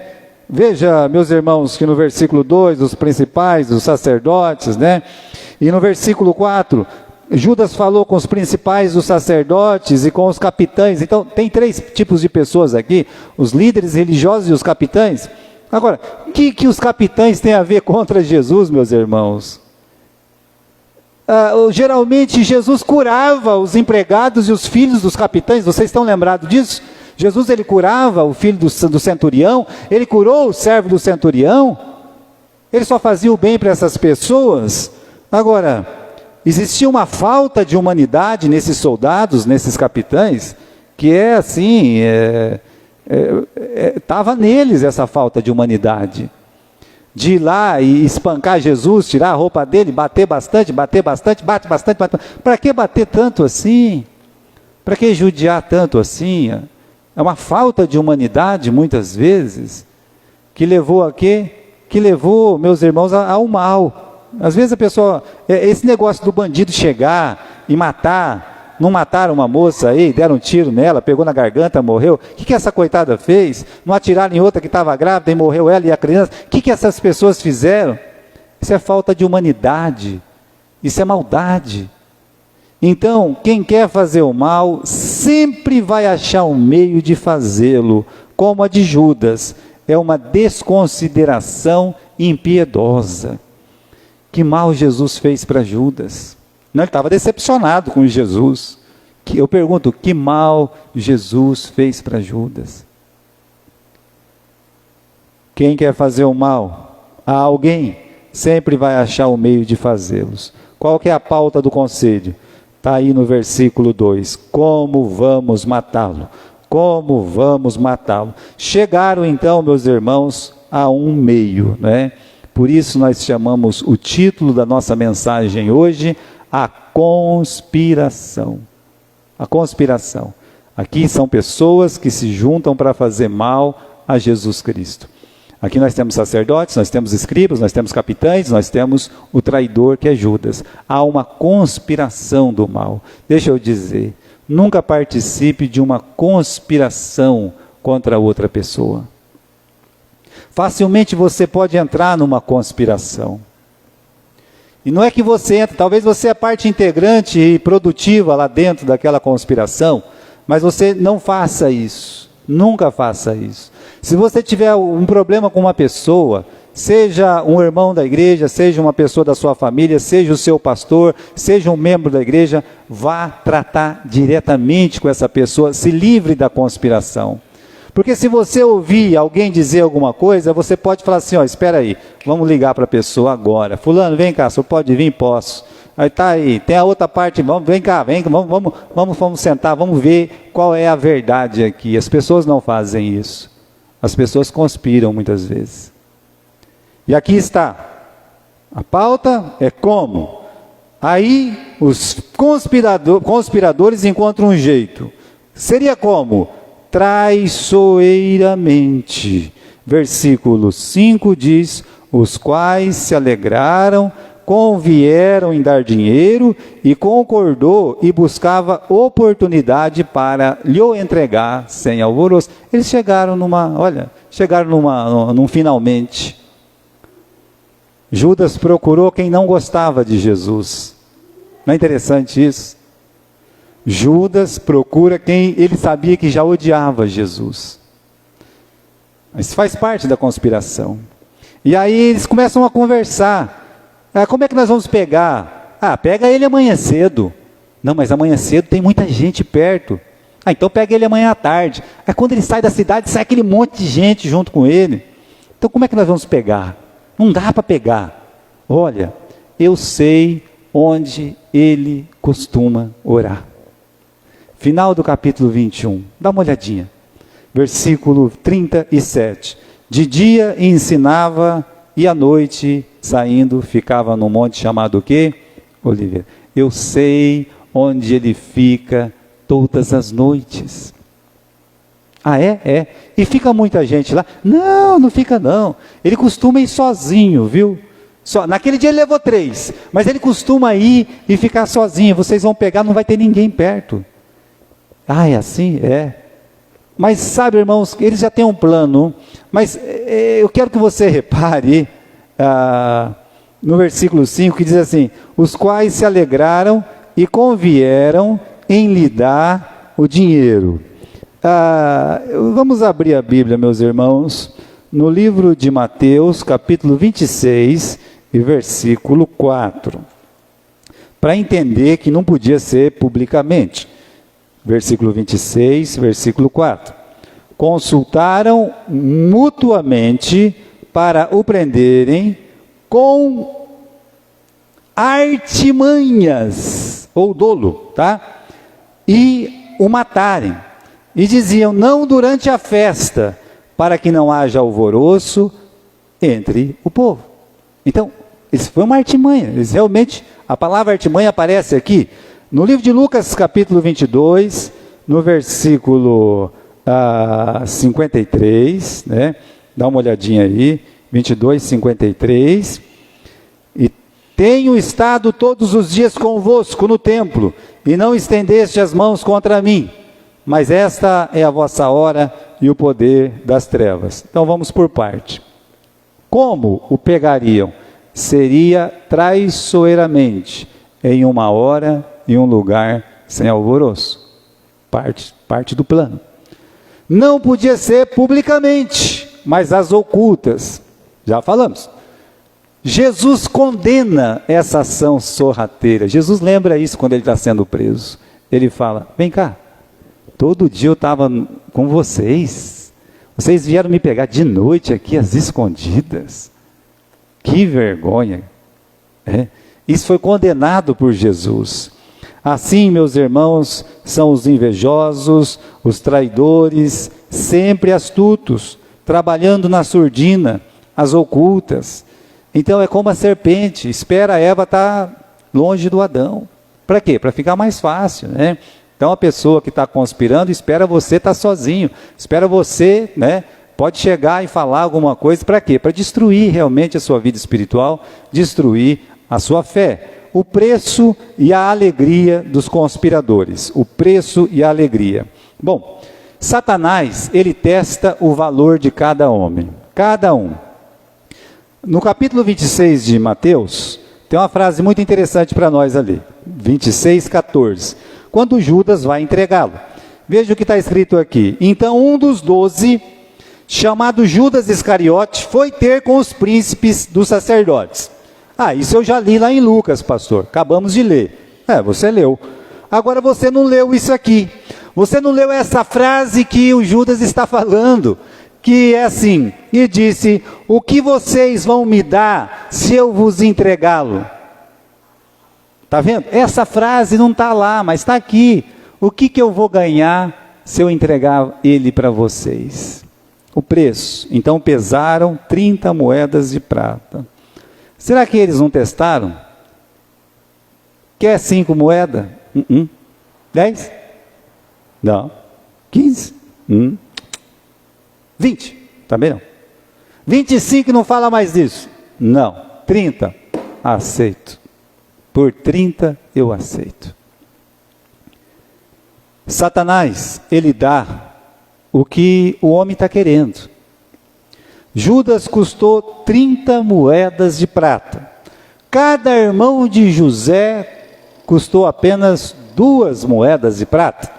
Veja, meus irmãos, que no versículo 2, os principais, os sacerdotes, né? E no versículo 4, Judas falou com os principais dos sacerdotes e com os capitães. Então, tem 3 tipos de pessoas aqui, os líderes religiosos e os capitães. Agora, o que os capitães têm a ver contra Jesus, meus irmãos? Geralmente, Jesus curava os empregados e os filhos dos capitães, vocês estão lembrados disso? Jesus, ele curava o filho do centurião, ele curou o servo do centurião, ele só fazia o bem para essas pessoas. Agora, existia uma falta de humanidade nesses soldados, nesses capitães, que é assim, estava neles essa falta de humanidade. De ir lá e espancar Jesus, tirar a roupa dele, bater bastante, bate bastante. Para que bater tanto assim? Para que judiar tanto assim? É uma falta de humanidade, muitas vezes, que levou a quê? Que levou, meus irmãos, ao mal. Às vezes a pessoa, esse negócio do bandido chegar e matar, não mataram uma moça aí, deram um tiro nela, pegou na garganta, morreu. O que essa coitada fez? Não atiraram em outra que estava grávida e morreu ela e a criança. O que essas pessoas fizeram? Isso é falta de humanidade, isso é maldade. Então, quem quer fazer o mal, sempre vai achar um meio de fazê-lo, como a de Judas. É uma desconsideração impiedosa. Que mal Jesus fez para Judas? Não, ele estava decepcionado com Jesus. Eu pergunto, que mal Jesus fez para Judas? Quem quer fazer o mal a alguém, sempre vai achar o meio de fazê-los. Qual que é a pauta do conselho? Está aí no versículo 2, como vamos matá-lo? Como vamos matá-lo? Chegaram então, meus irmãos, a um meio, né? Por isso nós chamamos o título da nossa mensagem hoje, a conspiração. A conspiração. Aqui são pessoas que se juntam para fazer mal a Jesus Cristo. Aqui nós temos sacerdotes, nós temos escribas, nós temos capitães, nós temos o traidor que é Judas. Há uma conspiração do mal. Deixa eu dizer, nunca participe de uma conspiração contra outra pessoa. Facilmente você pode entrar numa conspiração. E não é que você entra, talvez você é parte integrante e produtiva lá dentro daquela conspiração, mas você não faça isso. Nunca faça isso. Se você tiver um problema com uma pessoa, seja um irmão da igreja, seja uma pessoa da sua família, seja o seu pastor, seja um membro da igreja, vá tratar diretamente com essa pessoa, se livre da conspiração. Porque se você ouvir alguém dizer alguma coisa, você pode falar assim, espera aí, vamos ligar para a pessoa agora. Fulano, vem cá, você pode vir? Posso. Aí tá aí, tem a outra parte, vem cá, vamos sentar, vamos ver qual é a verdade aqui. As pessoas não fazem isso. As pessoas conspiram muitas vezes. E aqui está, A pauta é como. Aí os conspiradores encontram um jeito. Seria como? Traiçoeiramente. Versículo 5 diz: os quais se alegraram, convieram em dar dinheiro, e concordou e buscava oportunidade para lhe entregar sem alvoroço. Eles chegaram num finalmente. Judas procurou quem não gostava de Jesus. Não é interessante isso? Judas procura quem ele sabia que já odiava Jesus. Isso faz parte da conspiração. E aí eles começam a conversar. Como é que nós vamos pegar? Pega ele amanhã cedo. Não, mas amanhã cedo tem muita gente perto. Então pega ele amanhã à tarde. Quando ele sai da cidade, sai aquele monte de gente junto com ele. Então como é que nós vamos pegar? Não dá para pegar. Olha, eu sei onde ele costuma orar. Final do capítulo 21. Dá uma olhadinha. Versículo 37. De dia ensinava e à noite, saindo, ficava num monte chamado o quê? Oliveira. Eu sei onde ele fica todas as noites. É? E fica muita gente lá? Não fica não. Ele costuma ir sozinho, viu? Naquele dia ele levou 3, mas ele costuma ir e ficar sozinho. Vocês vão pegar, não vai ter ninguém perto. É assim? Mas sabe, irmãos, eles já têm um plano. Mas eu quero que você repare no versículo 5, que diz assim: os quais se alegraram e convieram em lhe dar o dinheiro. Vamos abrir a Bíblia, meus irmãos, no livro de Mateus, capítulo 26 e versículo 4, para entender que não podia ser publicamente. Versículo 26, versículo 4. Consultaram mutuamente para o prenderem com artimanhas, ou dolo, tá? E o matarem. E diziam: não durante a festa, para que não haja alvoroço entre o povo. Então, isso foi uma artimanha. Eles realmente, a palavra artimanha aparece aqui no livro de Lucas, capítulo 22, no versículo 53, né? Dá uma olhadinha aí, 22, 53. E tenho estado todos os dias convosco no templo, e não estendeste as mãos contra mim, mas esta é a vossa hora e o poder das trevas. Então vamos por parte. Como o pegariam? Seria traiçoeiramente, em uma hora e um lugar sem alvoroço. Parte do plano. Não podia ser publicamente, mas às ocultas. Já falamos. Jesus condena essa ação sorrateira. Jesus lembra isso quando ele está sendo preso. Ele fala: vem cá, todo dia eu estava com vocês. Vocês vieram me pegar de noite aqui às escondidas. Que vergonha. Isso foi condenado por Jesus. Assim, meus irmãos, são os invejosos, os traidores, sempre astutos, trabalhando na surdina, as ocultas. Então é como a serpente, espera a Eva estar longe do Adão. Para quê? Para ficar mais fácil, né? Então a pessoa que está conspirando espera você estar sozinho, espera você, né? Pode chegar e falar alguma coisa, para quê? Para destruir realmente a sua vida espiritual, destruir a sua fé. O preço e a alegria dos conspiradores. O preço e a alegria. Bom, Satanás, ele testa o valor de cada homem. Cada um. No capítulo 26 de Mateus, tem uma frase muito interessante para nós ali. 26, 14. Quando Judas vai entregá-lo. Veja o que está escrito aqui. Então um dos 12, chamado Judas Iscariote, foi ter com os príncipes dos sacerdotes. Isso eu já li lá em Lucas, pastor. Acabamos de ler. Você leu. Agora você não leu isso aqui. Você não leu essa frase que o Judas está falando, que é assim: e disse: o que vocês vão me dar se eu vos entregá-lo? Está vendo? Essa frase não está lá, mas está aqui. O que eu vou ganhar se eu entregar ele para vocês? O preço. Então pesaram 30 moedas de prata. Será que eles não testaram? Quer 5 moedas? 10? Não. 15? 20? Também não. 25 não fala mais disso? Não. 30? Aceito. Por 30 eu aceito. Satanás, ele dá o que o homem está querendo. Judas custou 30 moedas de prata. Cada irmão de José custou apenas 2 moedas de prata.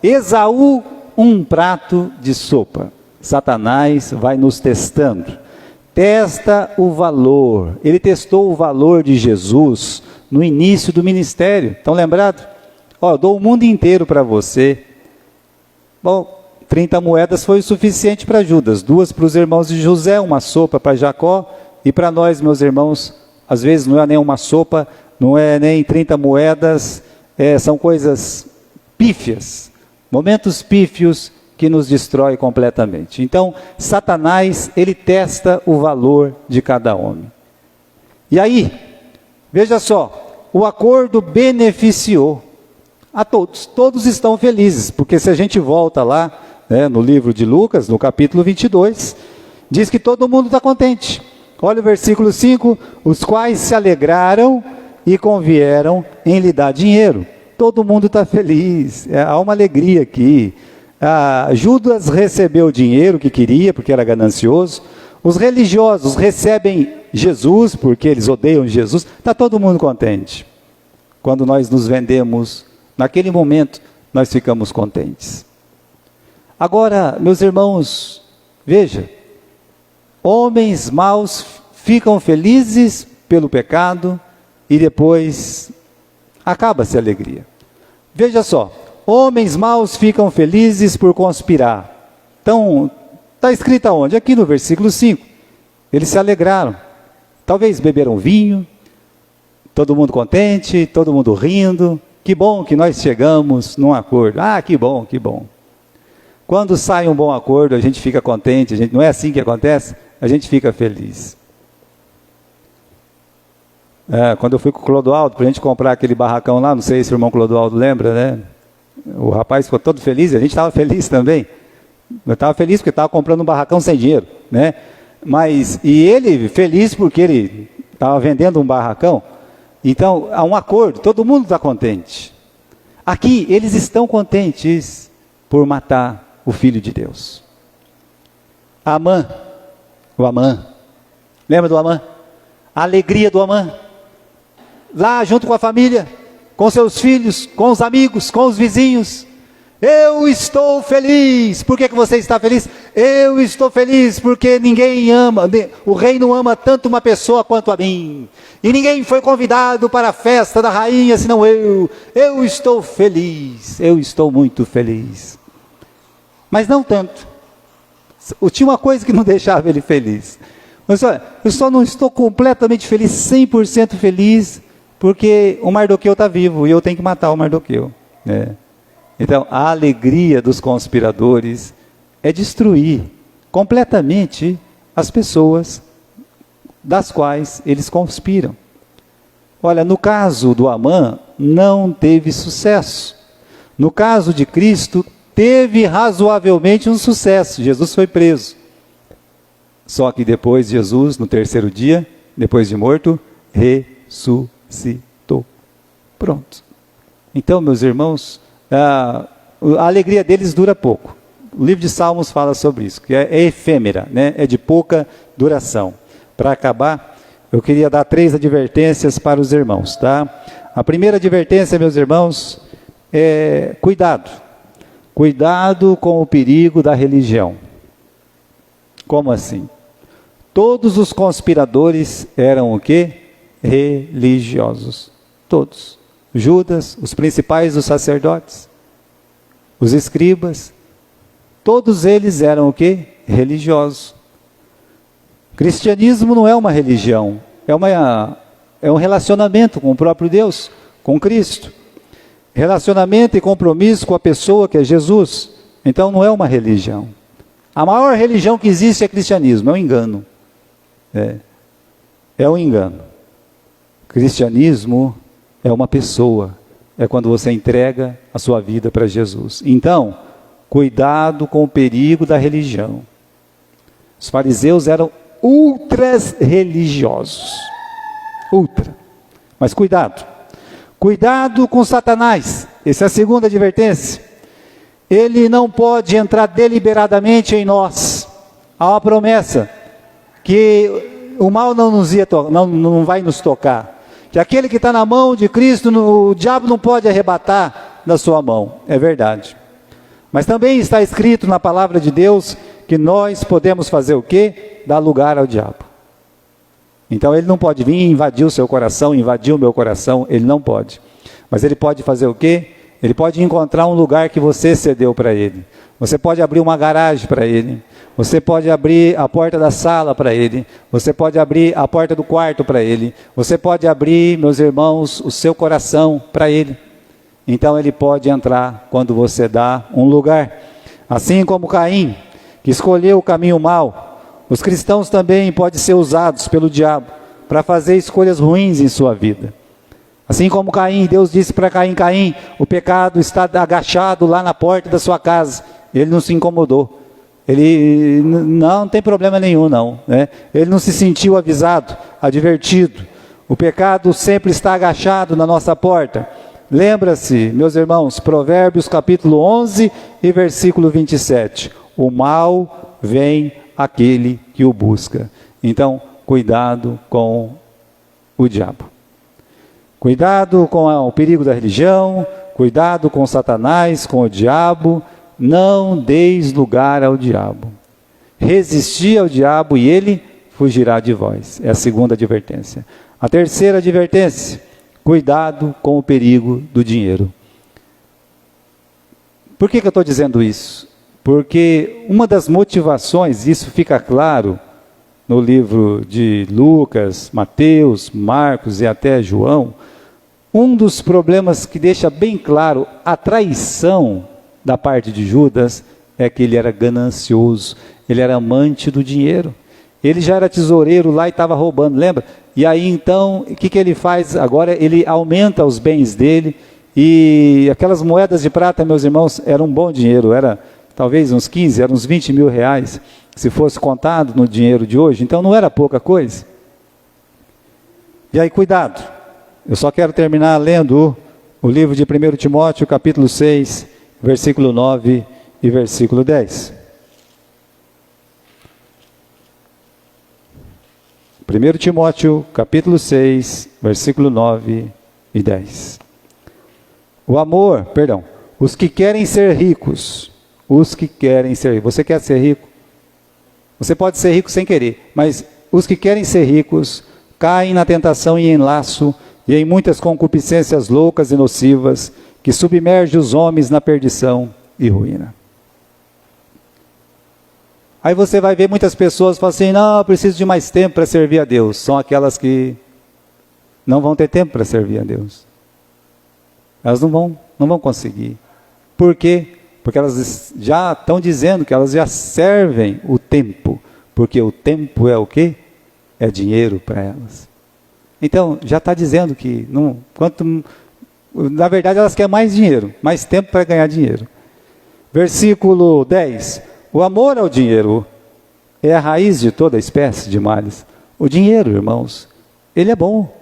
Esaú, 1 prato de sopa. Satanás vai nos testando. Testa o valor. Ele testou o valor de Jesus no início do ministério. Estão lembrados? Ó, dou o mundo inteiro para você. Bom, 30 moedas foi o suficiente para Judas. 2 para os irmãos de José, 1 sopa para Jacó. E para nós, meus irmãos, às vezes não é nem 1 sopa, não é nem 30 moedas. São coisas pífias. Momentos pífios que nos destrói completamente. Então, Satanás, ele testa o valor de cada homem. E aí, veja só, o acordo beneficiou a todos. Todos estão felizes, porque se a gente volta lá, no livro de Lucas, no capítulo 22, diz que todo mundo está contente. Olha o versículo 5, os quais se alegraram e convieram em lhe dar dinheiro. Todo mundo está feliz, há uma alegria aqui. Judas recebeu o dinheiro que queria, porque era ganancioso. Os religiosos recebem Jesus, porque eles odeiam Jesus. Está todo mundo contente. Quando nós nos vendemos, naquele momento, nós ficamos contentes. Agora, meus irmãos, veja, homens maus ficam felizes pelo pecado e depois acaba-se a alegria. Veja só, homens maus ficam felizes por conspirar. Então, está escrito aonde? Aqui no versículo 5. Eles se alegraram. Talvez beberam vinho, todo mundo contente, todo mundo rindo. Que bom que nós chegamos num acordo. Ah, que bom, que bom. Quando sai um bom acordo, a gente fica contente. Não é assim que acontece? A gente fica feliz. Quando eu fui com o Clodoaldo, para a gente comprar aquele barracão lá, não sei se o irmão Clodoaldo lembra, né? O rapaz ficou todo feliz, a gente estava feliz também. Eu estava feliz porque estava comprando um barracão sem dinheiro, né? E ele feliz porque ele estava vendendo um barracão. Então, há um acordo, todo mundo está contente. Aqui, eles estão contentes por matar o Filho de Deus. O Amã, lembra do Amã? A alegria do Amã. Lá junto com a família, com seus filhos, com os amigos, com os vizinhos. Eu estou feliz. Por que você está feliz? Eu estou feliz porque ninguém ama, o rei não ama tanto uma pessoa quanto a mim. E ninguém foi convidado para a festa da rainha senão eu. Eu estou feliz, eu estou muito feliz. Mas não tanto. Tinha uma coisa que não deixava ele feliz. Mas olha, eu só não estou completamente feliz, 100% feliz, porque o Mardoqueu está vivo e eu tenho que matar o Mardoqueu. Então, a alegria dos conspiradores é destruir completamente as pessoas das quais eles conspiram. Olha, no caso do Amã, não teve sucesso. No caso de Cristo, teve razoavelmente um sucesso. Jesus foi preso. Só que depois Jesus, no 3º dia, depois de morto, ressuscitou. Pronto. Então, meus irmãos, a alegria deles dura pouco. O livro de Salmos fala sobre isso, que é efêmera, né? É de pouca duração. Para acabar, eu queria dar 3 advertências para os irmãos, tá? A primeira advertência, meus irmãos, é cuidado. Cuidado com o perigo da religião. Como assim? Todos os conspiradores eram o quê? Religiosos. Todos. Judas, os principais dos sacerdotes, os escribas, todos eles eram o quê? Religiosos. Cristianismo não é uma religião, é um relacionamento com o próprio Deus, com Cristo. Relacionamento e compromisso com a pessoa que é Jesus. Então não é uma religião. A maior religião que existe é cristianismo, é um engano. é um engano. Cristianismo é uma pessoa, é quando você entrega a sua vida para Jesus. Então, cuidado com o perigo da religião. Os fariseus eram ultras religiosos. Ultra. Mas cuidado. Cuidado com Satanás. Essa é a segunda advertência. Ele não pode entrar deliberadamente em nós. Há uma promessa que o mal não vai nos tocar. Que aquele que está na mão de Cristo, o diabo não pode arrebatar da sua mão. É verdade. Mas também está escrito na palavra de Deus que nós podemos fazer o quê? Dar lugar ao diabo. Então ele não pode vir invadir o seu coração, invadir o meu coração, ele não pode. Mas ele pode fazer o quê? Ele pode encontrar um lugar que você cedeu para ele. Você pode abrir uma garagem para ele. Você pode abrir a porta da sala para ele. Você pode abrir a porta do quarto para ele. Você pode abrir, meus irmãos, o seu coração para ele. Então ele pode entrar quando você dá um lugar. Assim como Caim, que escolheu o caminho mau, os cristãos também podem ser usados pelo diabo para fazer escolhas ruins em sua vida. Assim como Caim, Deus disse para Caim: Caim, o pecado está agachado lá na porta da sua casa. Ele não se incomodou. Ele não tem problema nenhum, não. Né? Ele não se sentiu avisado, advertido. O pecado sempre está agachado na nossa porta. Lembra-se, meus irmãos, Provérbios capítulo 11 e versículo 27. O mal vem àquele que o busca. Então, cuidado com o diabo. Cuidado com o perigo da religião, cuidado com Satanás, com o diabo. Não deis lugar ao diabo. Resisti ao diabo e ele fugirá de vós. É a segunda advertência. A terceira advertência: cuidado com o perigo do dinheiro. Por que eu estou dizendo isso? Porque uma das motivações, isso fica claro no livro de Lucas, Mateus, Marcos e até João, um dos problemas que deixa bem claro a traição da parte de Judas é que ele era ganancioso, ele era amante do dinheiro. Ele já era tesoureiro lá e estava roubando, lembra? E aí então, o que ele faz? Agora ele aumenta os bens dele, e aquelas moedas de prata, meus irmãos, era um bom dinheiro, era talvez uns 15, eram uns 20 mil reais, se fosse contado no dinheiro de hoje, então não era pouca coisa. E aí cuidado, eu só quero terminar lendo o livro de 1 Timóteo, capítulo 6, versículo 9 e versículo 10. 1 Timóteo, capítulo 6, versículo 9 e 10. Os que querem ser ricos, você quer ser rico? Você pode ser rico sem querer, mas os que querem ser ricos caem na tentação e em laço, e em muitas concupiscências loucas e nocivas, que submerge os homens na perdição e ruína. Aí você vai ver muitas pessoas falando assim: não, eu preciso de mais tempo para servir a Deus. São aquelas que não vão ter tempo para servir a Deus. Elas não vão conseguir. Por quê? Porque elas já estão dizendo que elas já servem o tempo. Porque o tempo é o quê? É dinheiro para elas. Então, já está dizendo que, na verdade, elas querem mais dinheiro, mais tempo para ganhar dinheiro. Versículo 10. O amor ao dinheiro é a raiz de toda espécie de males. O dinheiro, irmãos, ele é bom.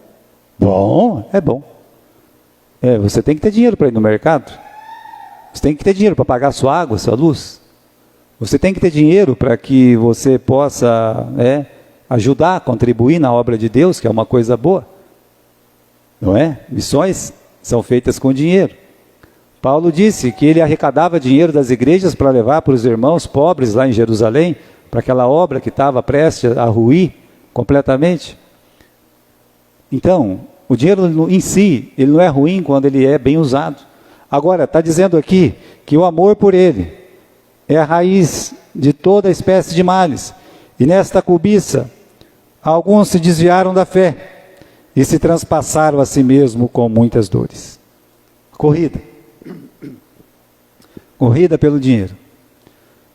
É bom. Você tem que ter dinheiro para ir no mercado. Você tem que ter dinheiro para pagar sua água, sua luz. Você tem que ter dinheiro para que você possa ajudar, contribuir na obra de Deus, que é uma coisa boa. Não é? Missões são feitas com dinheiro. Paulo disse que ele arrecadava dinheiro das igrejas para levar para os irmãos pobres lá em Jerusalém, para aquela obra que estava prestes a ruir completamente. Então, o dinheiro em si, ele não é ruim quando ele é bem usado. Agora, está dizendo aqui que o amor por ele é a raiz de toda espécie de males. E nesta cobiça, alguns se desviaram da fé e se transpassaram a si mesmo com muitas dores. Corrida pelo dinheiro.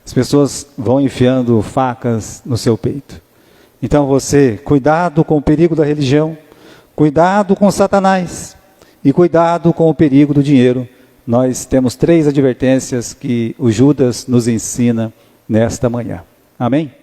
As pessoas vão enfiando facas no seu peito. Então você, cuidado com o perigo da religião, cuidado com Satanás e cuidado com o perigo do dinheiro. Nós temos 3 advertências que o Judas nos ensina nesta manhã. Amém?